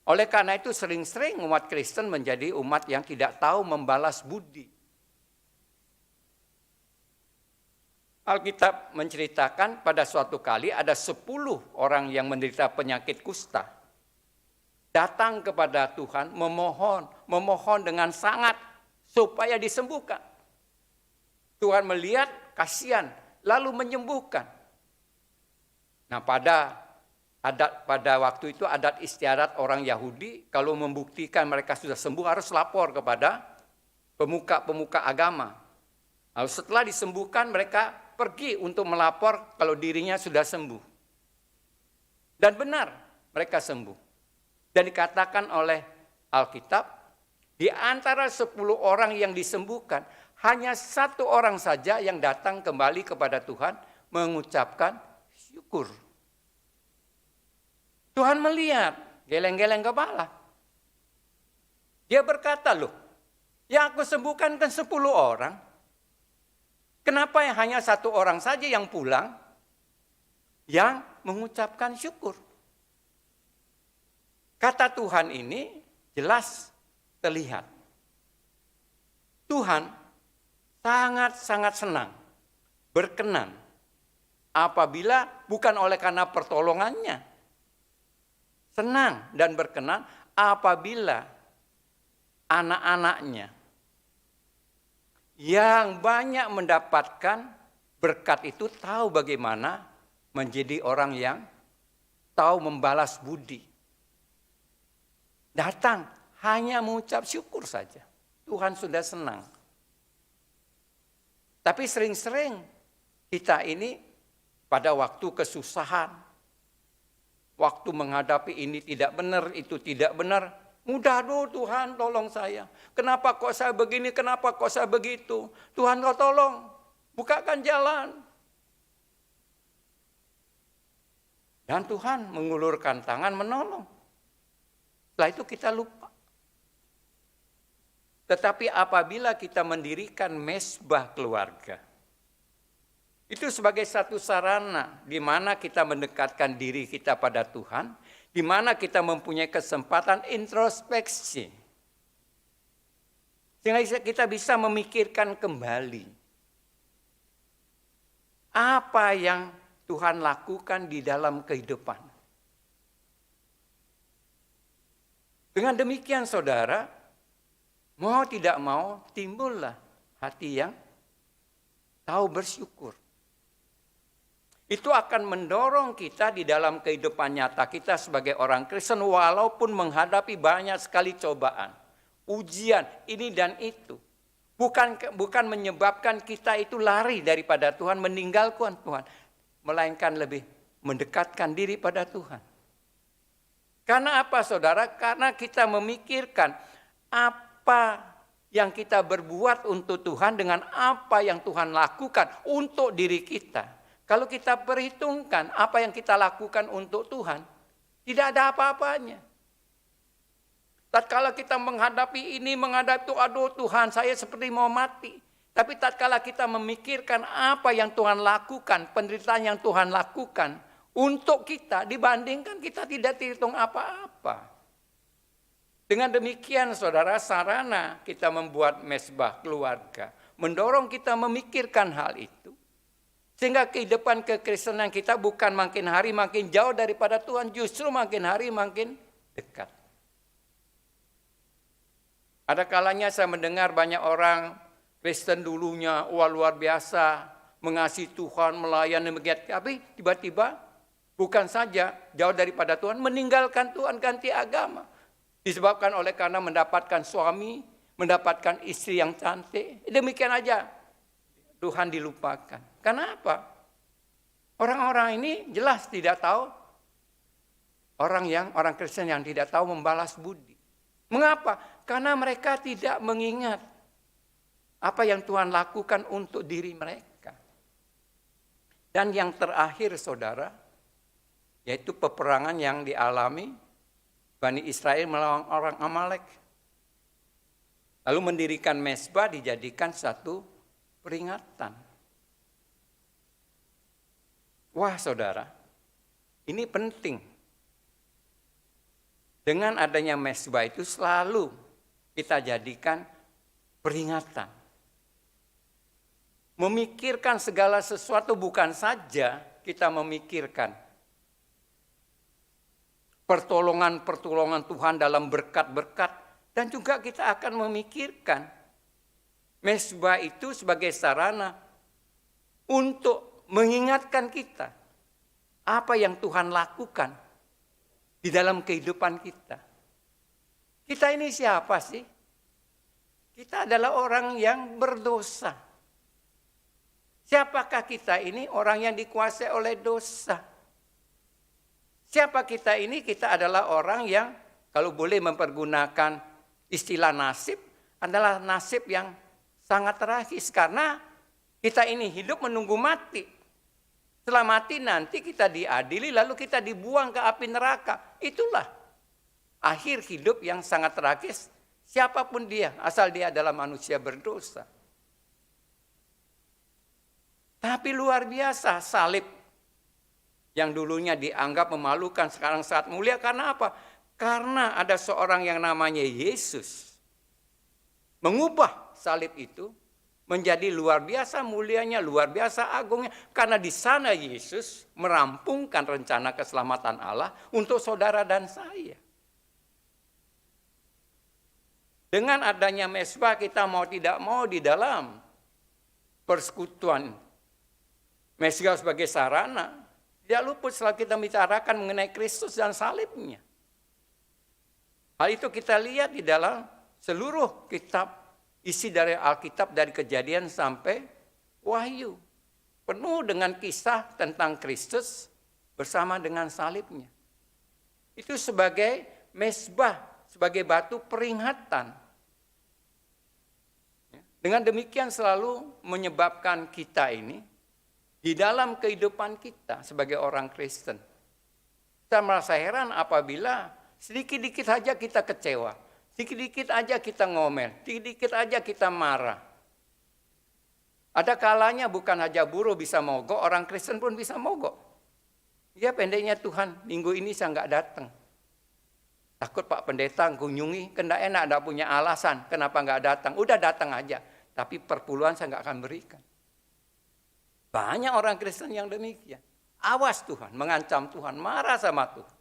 Oleh karena itu sering-sering umat Kristen menjadi umat yang tidak tahu membalas budi. Alkitab menceritakan pada suatu kali ada 10 orang yang menderita penyakit kusta. Datang kepada Tuhan memohon dengan sangat supaya disembuhkan. Tuhan melihat kasihan lalu menyembuhkan. Nah pada waktu itu adat istiadat orang Yahudi, kalau membuktikan mereka sudah sembuh harus lapor kepada pemuka-pemuka agama. Lalu setelah disembuhkan mereka pergi untuk melapor kalau dirinya sudah sembuh. Dan benar mereka sembuh. Dan dikatakan oleh Alkitab, di antara 10 orang yang disembuhkan, hanya 1 orang saja yang datang kembali kepada Tuhan mengucapkan syukur. Tuhan melihat, geleng-geleng kepala. Dia berkata, loh, yang aku sembuhkan kan 10 orang. Kenapa hanya 1 orang saja yang pulang, yang mengucapkan syukur? Kata Tuhan ini jelas terlihat. Tuhan sangat-sangat senang, berkenan, apabila bukan oleh karena pertolongannya, senang dan berkenan apabila anak-anaknya yang banyak mendapatkan berkat itu tahu bagaimana menjadi orang yang tahu membalas budi. Datang hanya mengucap syukur saja. Tuhan sudah senang. Tapi sering-sering kita ini pada waktu kesusahan, waktu menghadapi ini tidak benar, itu tidak benar. Mudah doh Tuhan tolong saya. Kenapa kok saya begini, kenapa kok saya begitu. Tuhan kau tolong, bukakan jalan. Dan Tuhan mengulurkan tangan menolong. Setelah itu kita lupa. Tetapi apabila kita mendirikan mezbah keluarga, itu sebagai satu sarana di mana kita mendekatkan diri kita pada Tuhan, di mana kita mempunyai kesempatan introspeksi. Sehingga kita bisa memikirkan kembali apa yang Tuhan lakukan di dalam kehidupan. Dengan demikian saudara, mau tidak mau timbullah hati yang tahu bersyukur. Itu akan mendorong kita di dalam kehidupan nyata kita sebagai orang Kristen walaupun menghadapi banyak sekali cobaan, ujian ini dan itu. Bukan menyebabkan kita itu lari daripada Tuhan, meninggalkan Tuhan, melainkan lebih mendekatkan diri pada Tuhan. Karena apa saudara? Karena kita memikirkan apa yang kita berbuat untuk Tuhan dengan apa yang Tuhan lakukan untuk diri kita. Kalau kita perhitungkan apa yang kita lakukan untuk Tuhan, tidak ada apa-apanya. Tatkala kita menghadapi ini, menghadapi itu, aduh Tuhan saya seperti mau mati. Tapi tatkala kita memikirkan apa yang Tuhan lakukan, penderitaan yang Tuhan lakukan untuk kita, dibandingkan kita tidak dihitung apa-apa. Dengan demikian saudara, sarana kita membuat mesbah keluarga, mendorong kita memikirkan hal itu. Sehingga kehidupan kekristenan kita bukan makin hari makin jauh daripada Tuhan, justru makin hari makin dekat. Ada kalanya saya mendengar banyak orang Kristen dulunya, wah luar biasa, mengasihi Tuhan, melayani begitu, tapi tiba-tiba bukan saja jauh daripada Tuhan, meninggalkan Tuhan, ganti agama. Disebabkan oleh karena mendapatkan suami, mendapatkan istri yang cantik, demikian aja Tuhan dilupakan. Kenapa? Orang-orang ini jelas tidak tahu, orang Kristen yang tidak tahu membalas budi. Mengapa? Karena mereka tidak mengingat apa yang Tuhan lakukan untuk diri mereka. Dan yang terakhir saudara, yaitu peperangan yang dialami Bani Israel melawan orang Amalek. Lalu mendirikan mesbah dijadikan satu peringatan. Wah saudara, ini penting. Dengan adanya mesbah itu selalu kita jadikan peringatan. Memikirkan segala sesuatu bukan saja kita memikirkan pertolongan-pertolongan Tuhan dalam berkat-berkat. Dan juga kita akan memikirkan mesbah itu sebagai sarana untuk mengingatkan kita apa yang Tuhan lakukan di dalam kehidupan kita. Kita ini siapa sih? Kita adalah orang yang berdosa. Siapakah kita ini? Orang yang dikuasai oleh dosa. Siapa kita ini? Kita adalah orang yang kalau boleh mempergunakan istilah nasib, adalah nasib yang sangat tragis karena kita ini hidup menunggu mati. Setelah mati nanti kita diadili lalu kita dibuang ke api neraka. Itulah akhir hidup yang sangat tragis. Siapapun dia, asal dia adalah manusia berdosa. Tapi luar biasa salib yang dulunya dianggap memalukan sekarang sangat mulia. Karena apa? Karena ada seorang yang namanya Yesus mengubah salib itu menjadi luar biasa mulianya, luar biasa agungnya. Karena di sana Yesus merampungkan rencana keselamatan Allah untuk saudara dan saya. Dengan adanya mesbah kita mau tidak mau di dalam persekutuan. Mesbah sebagai sarana. Tidak luput setelah kita bicarakan mengenai Kristus dan salibnya. Hal itu kita lihat di dalam seluruh kitab. Isi dari Alkitab dari Kejadian sampai Wahyu. Penuh dengan kisah tentang Kristus bersama dengan salibnya. Itu sebagai mesbah, sebagai batu peringatan. Dengan demikian selalu menyebabkan kita ini di dalam kehidupan kita sebagai orang Kristen. Kita merasa heran apabila sedikit-dikit saja kita kecewa. Dikit-dikit aja kita ngomel, dikit-dikit aja kita marah. Ada kalanya bukan aja buruh bisa mogok, orang Kristen pun bisa mogok. Ya pendeknya Tuhan, minggu ini saya nggak datang. Takut Pak Pendeta kunjungi, kan enggak enak, enggak punya alasan. Kenapa enggak datang? Udah datang aja. Tapi perpuluhan saya enggak akan berikan. Banyak orang Kristen yang demikian. Awas Tuhan, mengancam Tuhan, marah sama Tuhan.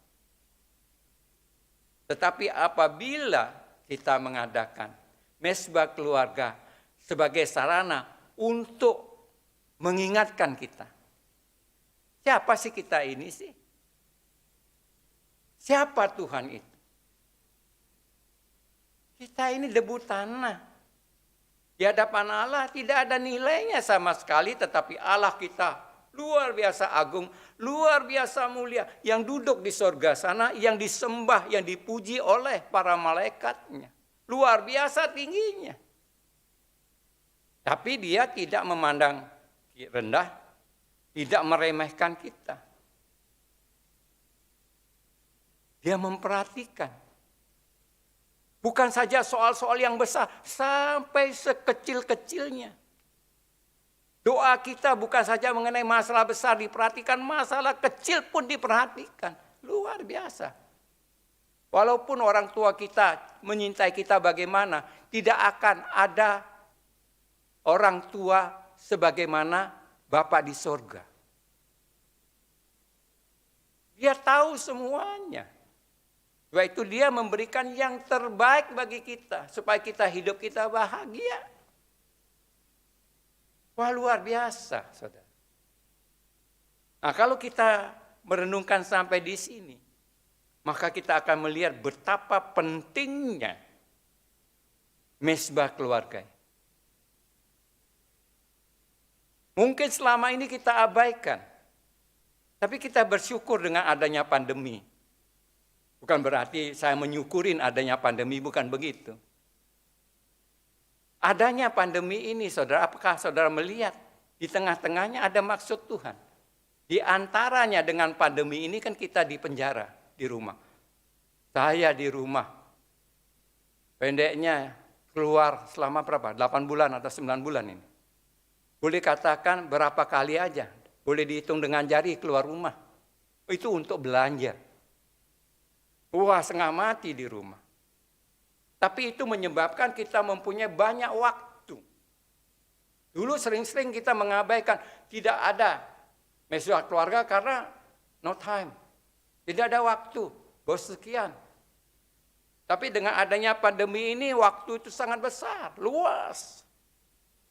Tetapi apabila kita mengadakan mesbah keluarga sebagai sarana untuk mengingatkan kita. Siapa sih kita ini sih? Siapa Tuhan itu? Kita ini debu tanah. Di hadapan Allah tidak ada nilainya sama sekali, tetapi Allah kita luar biasa agung, luar biasa mulia, yang duduk di sorga sana, yang disembah, yang dipuji oleh para malaikatnya. Luar biasa tingginya. Tapi dia tidak memandang rendah, tidak meremehkan kita. Dia memperhatikan. Bukan saja soal-soal yang besar, sampai sekecil-kecilnya. Doa kita bukan saja mengenai masalah besar diperhatikan, masalah kecil pun diperhatikan. Luar biasa. Walaupun orang tua kita menyintai kita bagaimana, tidak akan ada orang tua sebagaimana Bapa di sorga. Dia tahu semuanya. Sebab itu dia memberikan yang terbaik bagi kita, supaya kita hidup kita bahagia. Wah, luar biasa, saudara. Nah, kalau kita merenungkan sampai di sini, maka kita akan melihat betapa pentingnya mesbah keluarga. Mungkin selama ini kita abaikan, tapi kita bersyukur dengan adanya pandemi. Bukan berarti saya menyukurin adanya pandemi, bukan begitu. Adanya pandemi ini, saudara, apakah saudara melihat di tengah-tengahnya ada maksud Tuhan? Di antaranya dengan pandemi ini kan kita di penjara, di rumah. Saya di rumah. Pendeknya keluar selama berapa? 8 bulan atau 9 bulan ini. Boleh katakan berapa kali aja. Boleh dihitung dengan jari keluar rumah. Itu untuk belanja. Wah, setengah mati di rumah. Tapi itu menyebabkan kita mempunyai banyak waktu. Dulu sering-sering kita mengabaikan, tidak ada mesbah keluarga karena no time. Tidak ada waktu, bos sekian. Tapi dengan adanya pandemi ini, waktu itu sangat besar, luas.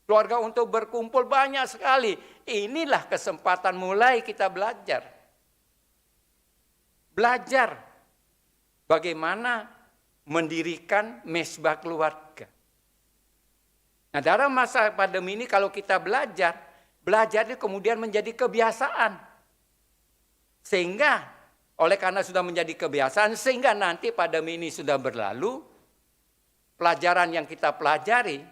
Keluarga untuk berkumpul banyak sekali. Inilah kesempatan mulai kita belajar. Belajar bagaimana mendirikan mesbah keluarga. Nah, dalam masa pandemi ini kalau kita belajar itu kemudian menjadi kebiasaan. Sehingga oleh karena sudah menjadi kebiasaan, sehingga nanti pandemi ini sudah berlalu, pelajaran yang kita pelajari,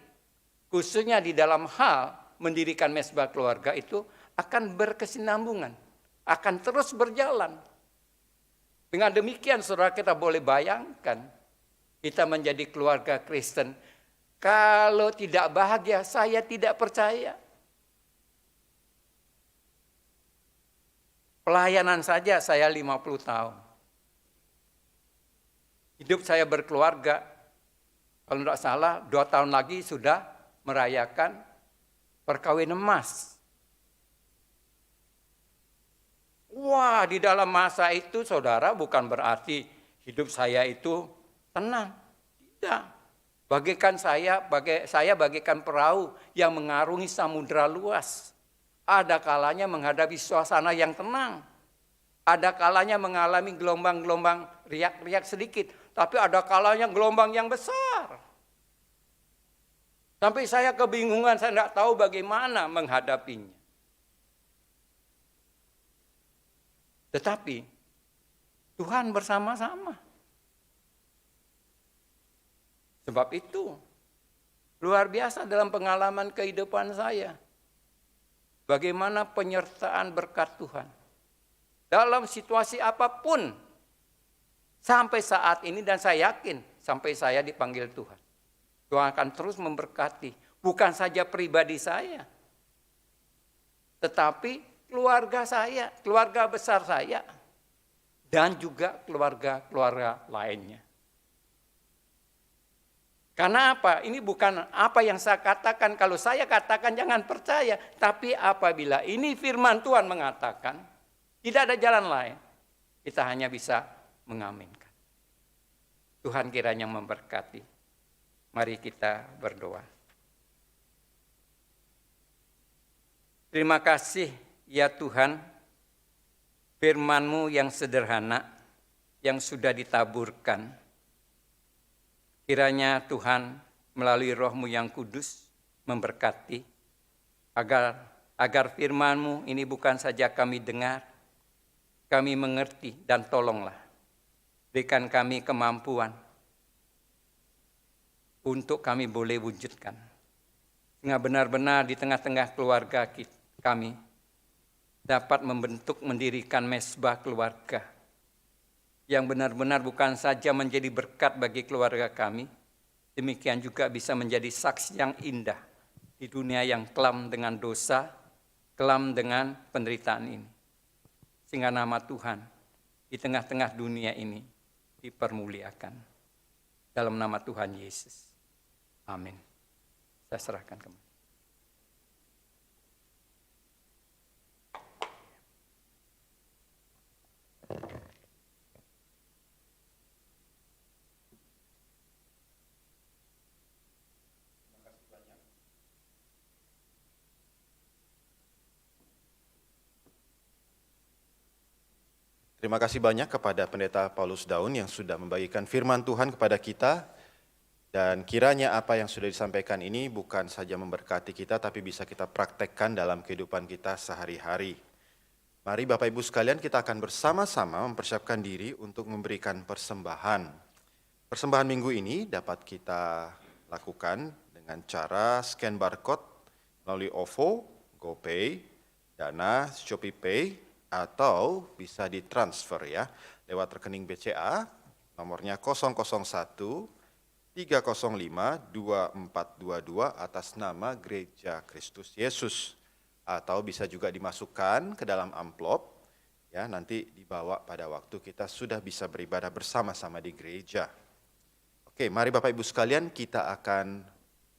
khususnya di dalam hal mendirikan mesbah keluarga itu akan berkesinambungan, akan terus berjalan. Dengan demikian saudara, kita boleh bayangkan kita menjadi keluarga Kristen. Kalau tidak bahagia, saya tidak percaya. Pelayanan saja saya 50 tahun. Hidup saya berkeluarga, kalau tidak salah 2 tahun lagi sudah merayakan perkawinan emas. Wah, di dalam masa itu saudara bukan berarti hidup saya itu tenang. Tidak. Saya bagaikan perahu yang mengarungi samudera luas. Ada kalanya menghadapi suasana yang tenang. Ada kalanya mengalami gelombang-gelombang riak-riak sedikit. Tapi ada kalanya gelombang yang besar. Sampai saya kebingungan, saya tidak tahu bagaimana menghadapinya. Tetapi Tuhan bersama-sama. Sebab itu luar biasa dalam pengalaman kehidupan saya. Bagaimana penyertaan berkat Tuhan. Dalam situasi apapun. Sampai saat ini dan saya yakin sampai saya dipanggil Tuhan. Tuhan akan terus memberkati. Bukan saja pribadi saya. Tetapi keluarga saya, keluarga besar saya. Dan juga keluarga-keluarga lainnya. Karena apa? Ini bukan apa yang saya katakan. Kalau saya katakan jangan percaya. Tapi apabila ini firman Tuhan mengatakan, tidak ada jalan lain. Kita hanya bisa mengaminkan. Tuhan kiranya memberkati. Mari kita berdoa. Terima kasih ya Tuhan, firman-Mu yang sederhana, yang sudah ditaburkan. Kiranya Tuhan melalui Roh-Mu yang kudus memberkati, agar firman-Mu ini bukan saja kami dengar, kami mengerti, dan tolonglah. Berikan kami kemampuan untuk kami boleh wujudkan. Sehingga benar-benar di tengah-tengah keluarga kami dapat mendirikan mesbah keluarga yang benar-benar bukan saja menjadi berkat bagi keluarga kami, demikian juga bisa menjadi saksi yang indah di dunia yang kelam dengan dosa, kelam dengan penderitaan ini. Sehingga nama Tuhan di tengah-tengah dunia ini dipermuliakan. Dalam nama Tuhan Yesus. Amin. Saya serahkan kembali. Terima kasih banyak kepada Pendeta Paulus Daun yang sudah membagikan firman Tuhan kepada kita. Dan kiranya apa yang sudah disampaikan ini bukan saja memberkati kita, tapi bisa kita praktekkan dalam kehidupan kita sehari-hari. Mari Bapak Ibu sekalian, kita akan bersama-sama mempersiapkan diri untuk memberikan persembahan. Persembahan minggu ini dapat kita lakukan dengan cara scan barcode melalui OVO, GoPay, Dana, ShopeePay, atau bisa ditransfer ya lewat rekening BCA, nomornya 001 305 2422 atas nama Gereja Kristus Yesus, atau bisa juga dimasukkan ke dalam amplop ya, nanti dibawa pada waktu kita sudah bisa beribadah bersama-sama di gereja. Oke, mari Bapak Ibu sekalian, kita akan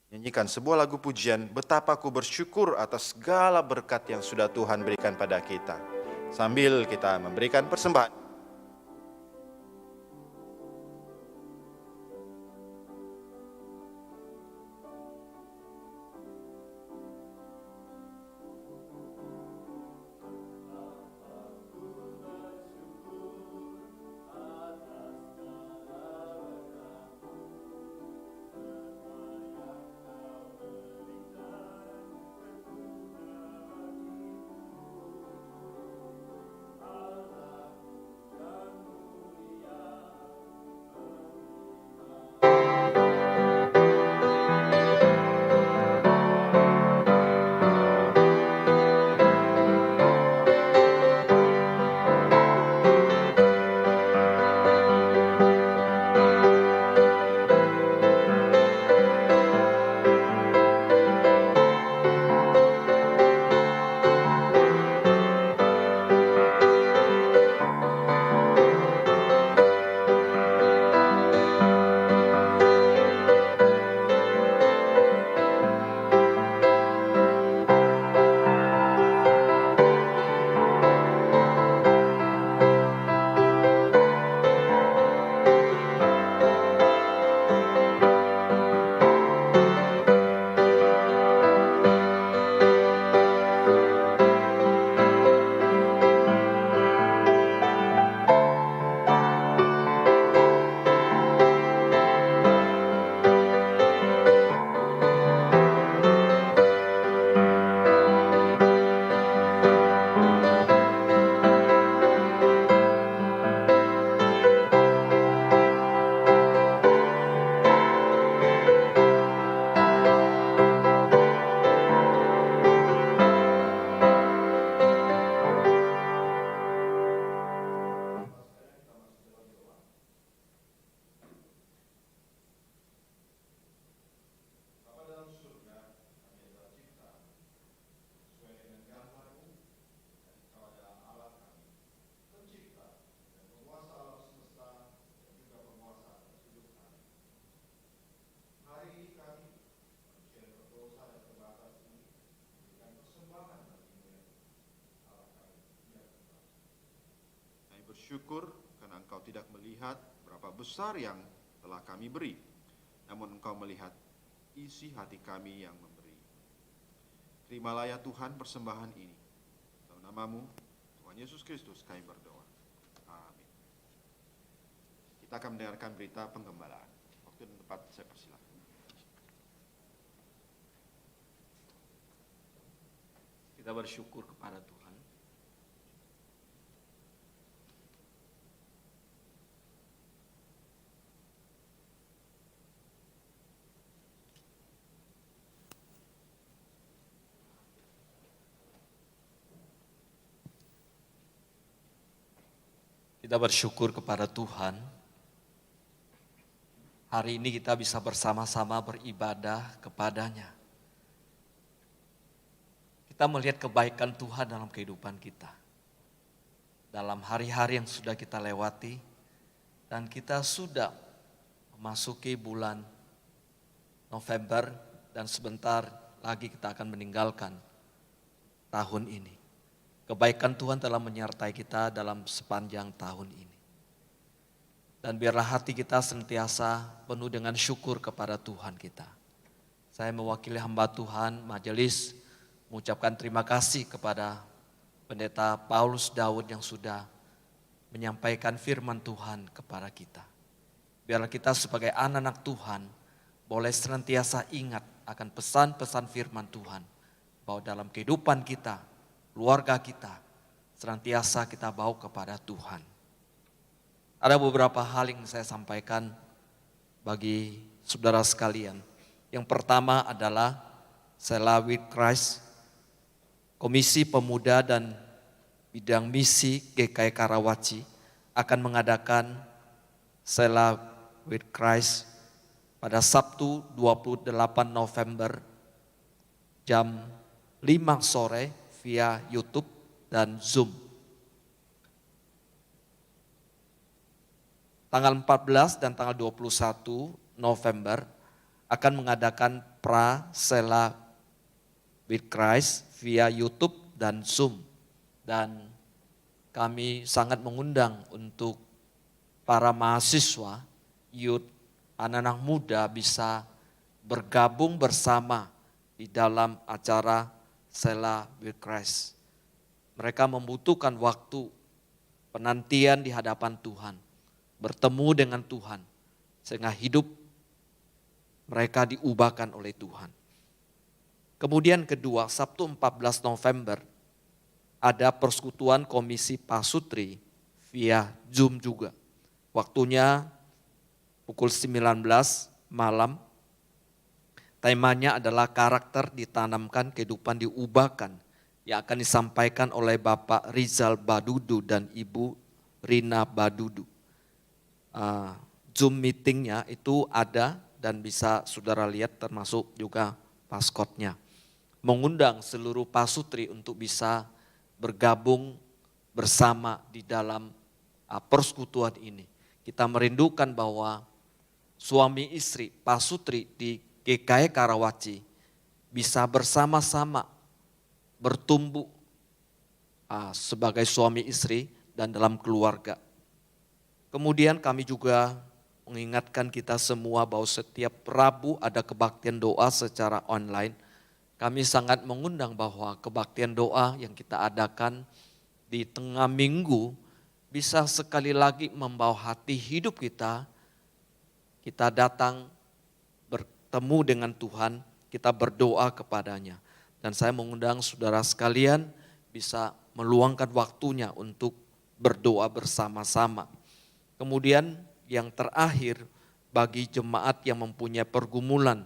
nyanyikan sebuah lagu pujian, Betapa Ku Bersyukur atas segala berkat yang sudah Tuhan berikan pada kita, sambil kita memberikan persembahan. bersyukur karena Engkau tidak melihat berapa besar yang telah kami beri, namun Engkau melihat isi hati kami yang memberi. Terimalah ya Tuhan persembahan ini. Dalam nama-Mu, Tuhan Yesus Kristus, kami berdoa. Amin. Kita akan mendengarkan berita penggembalaan. Waktu dan tempat saya persilakan. Kita bersyukur kepada Tuhan. Kita bersyukur kepada Tuhan. Hari ini kita bisa bersama-sama beribadah kepada-Nya. Kita melihat kebaikan Tuhan dalam kehidupan kita. Dalam hari-hari yang sudah kita lewati, dan kita sudah memasuki bulan November, dan sebentar lagi kita akan meninggalkan tahun ini. Kebaikan Tuhan telah menyertai kita dalam sepanjang tahun ini. Dan biarlah hati kita senantiasa penuh dengan syukur kepada Tuhan kita. Saya mewakili hamba Tuhan, majelis, mengucapkan terima kasih kepada Pendeta Paulus Daud yang sudah menyampaikan firman Tuhan kepada kita. Biarlah kita sebagai anak-anak Tuhan boleh senantiasa ingat akan pesan-pesan firman Tuhan. Bahwa dalam kehidupan kita, keluarga kita, senantiasa kita bawa kepada Tuhan. Ada beberapa hal yang saya sampaikan bagi saudara sekalian. Yang pertama adalah Selah with Christ, Komisi Pemuda dan Bidang Misi GKI Karawaci akan mengadakan Selah with Christ pada Sabtu 28 November jam 5 sore via YouTube dan Zoom. Tanggal 14 dan tanggal 21 November akan mengadakan Pra-Selah with Christ via YouTube dan Zoom. Dan kami sangat mengundang untuk para mahasiswa, youth, anak-anak muda bisa bergabung bersama di dalam acara Selah with Christ. Mereka membutuhkan waktu penantian di hadapan Tuhan, bertemu dengan Tuhan, sehingga hidup mereka diubahkan oleh Tuhan. Kemudian kedua, Sabtu 14 November, ada persekutuan Komisi Pasutri via Zoom juga. Waktunya pukul 19 malam. Temanya adalah karakter ditanamkan, kehidupan diubahkan, yang akan disampaikan oleh Bapak Rizal Badudu dan Ibu Rina Badudu. Zoom meetingnya itu ada dan bisa saudara lihat, termasuk juga paskotnya. Mengundang seluruh pasutri untuk bisa bergabung bersama di dalam persekutuan ini. Kita merindukan bahwa suami istri pasutri di GKI Karawaci bisa bersama-sama bertumbuh sebagai suami istri dan dalam keluarga. Kemudian kami juga mengingatkan kita semua bahwa setiap Rabu ada kebaktian doa secara online. Kami sangat mengundang bahwa kebaktian doa yang kita adakan di tengah minggu bisa sekali lagi membawa hati hidup kita datang bertemu dengan Tuhan, kita berdoa kepadanya. Dan saya mengundang saudara sekalian bisa meluangkan waktunya untuk berdoa bersama-sama. Kemudian yang terakhir, bagi jemaat yang mempunyai pergumulan,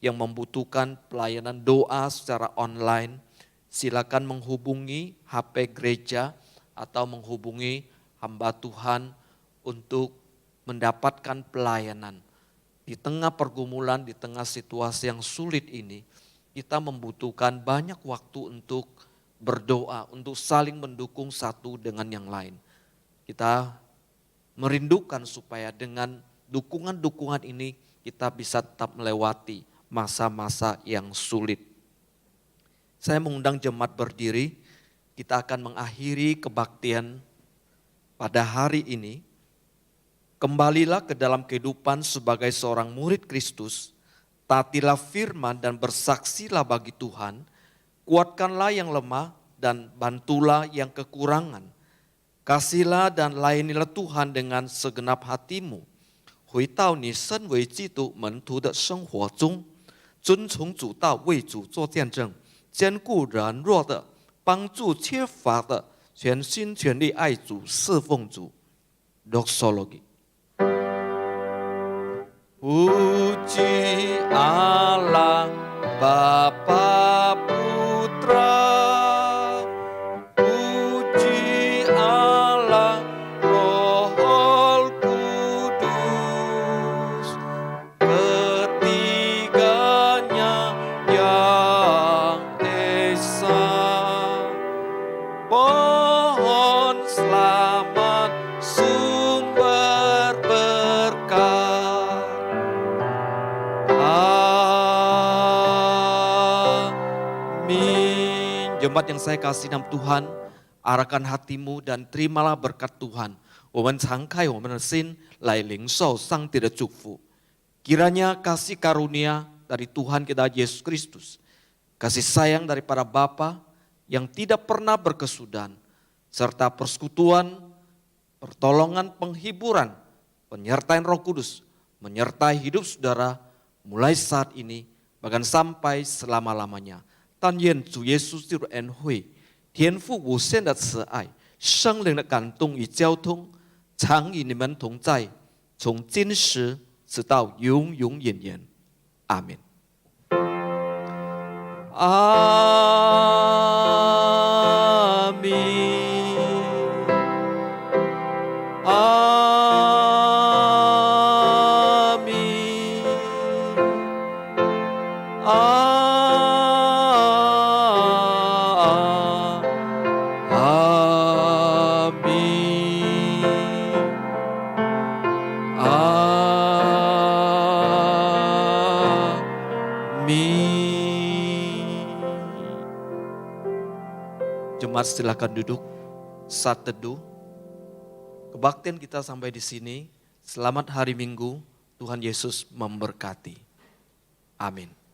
yang membutuhkan pelayanan doa secara online, silakan menghubungi HP gereja atau menghubungi hamba Tuhan untuk mendapatkan pelayanan. Di tengah pergumulan, di tengah situasi yang sulit ini, kita membutuhkan banyak waktu untuk berdoa, untuk saling mendukung satu dengan yang lain. Kita merindukan supaya dengan dukungan-dukungan ini kita bisa tetap melewati masa-masa yang sulit. Saya mengundang jemaat berdiri, kita akan mengakhiri kebaktian pada hari ini, kembalilah ke dalam kehidupan sebagai seorang murid Kristus, taatilah firman dan bersaksilah bagi Tuhan, kuatkanlah yang lemah dan bantulah yang kekurangan. Kasihlah dan layanilah Tuhan dengan segenap hatimu. 回到你身为基督门徒的生活中，遵从主道，为主做见证，兼顾软弱的，帮助缺乏的，全心全力爱主，侍奉主。Doxologi. Puji Allah Bapa Putra, puji Allah Roh Kudus, ketiganya yang esa. Pohon selamat sumber berkat. Amin. Jemaat yang saya kasih dalam Tuhan, arahkan hatimu dan terimalah berkat Tuhan. 我们敞开我们的心来领受上帝的祝福。Kiranya kasih karunia dari Tuhan kita Yesus Kristus, kasih sayang daripada Bapa yang tidak pernah berkesudahan, serta persekutuan, pertolongan, penghiburan, penyertaan Roh Kudus, menyertai hidup saudara mulai saat ini, bahkan sampai selama-lamanya. 但愿主耶稣基督的恩惠、天父无限的慈爱、圣灵的感动与交通，常与你们同在，从今时直到永永远远。阿门。阿门。阿门。阿门。Jemaat silakan duduk, saat teduh. Kebaktian kita sampai di sini. Selamat hari Minggu, Tuhan Yesus memberkati. Amin.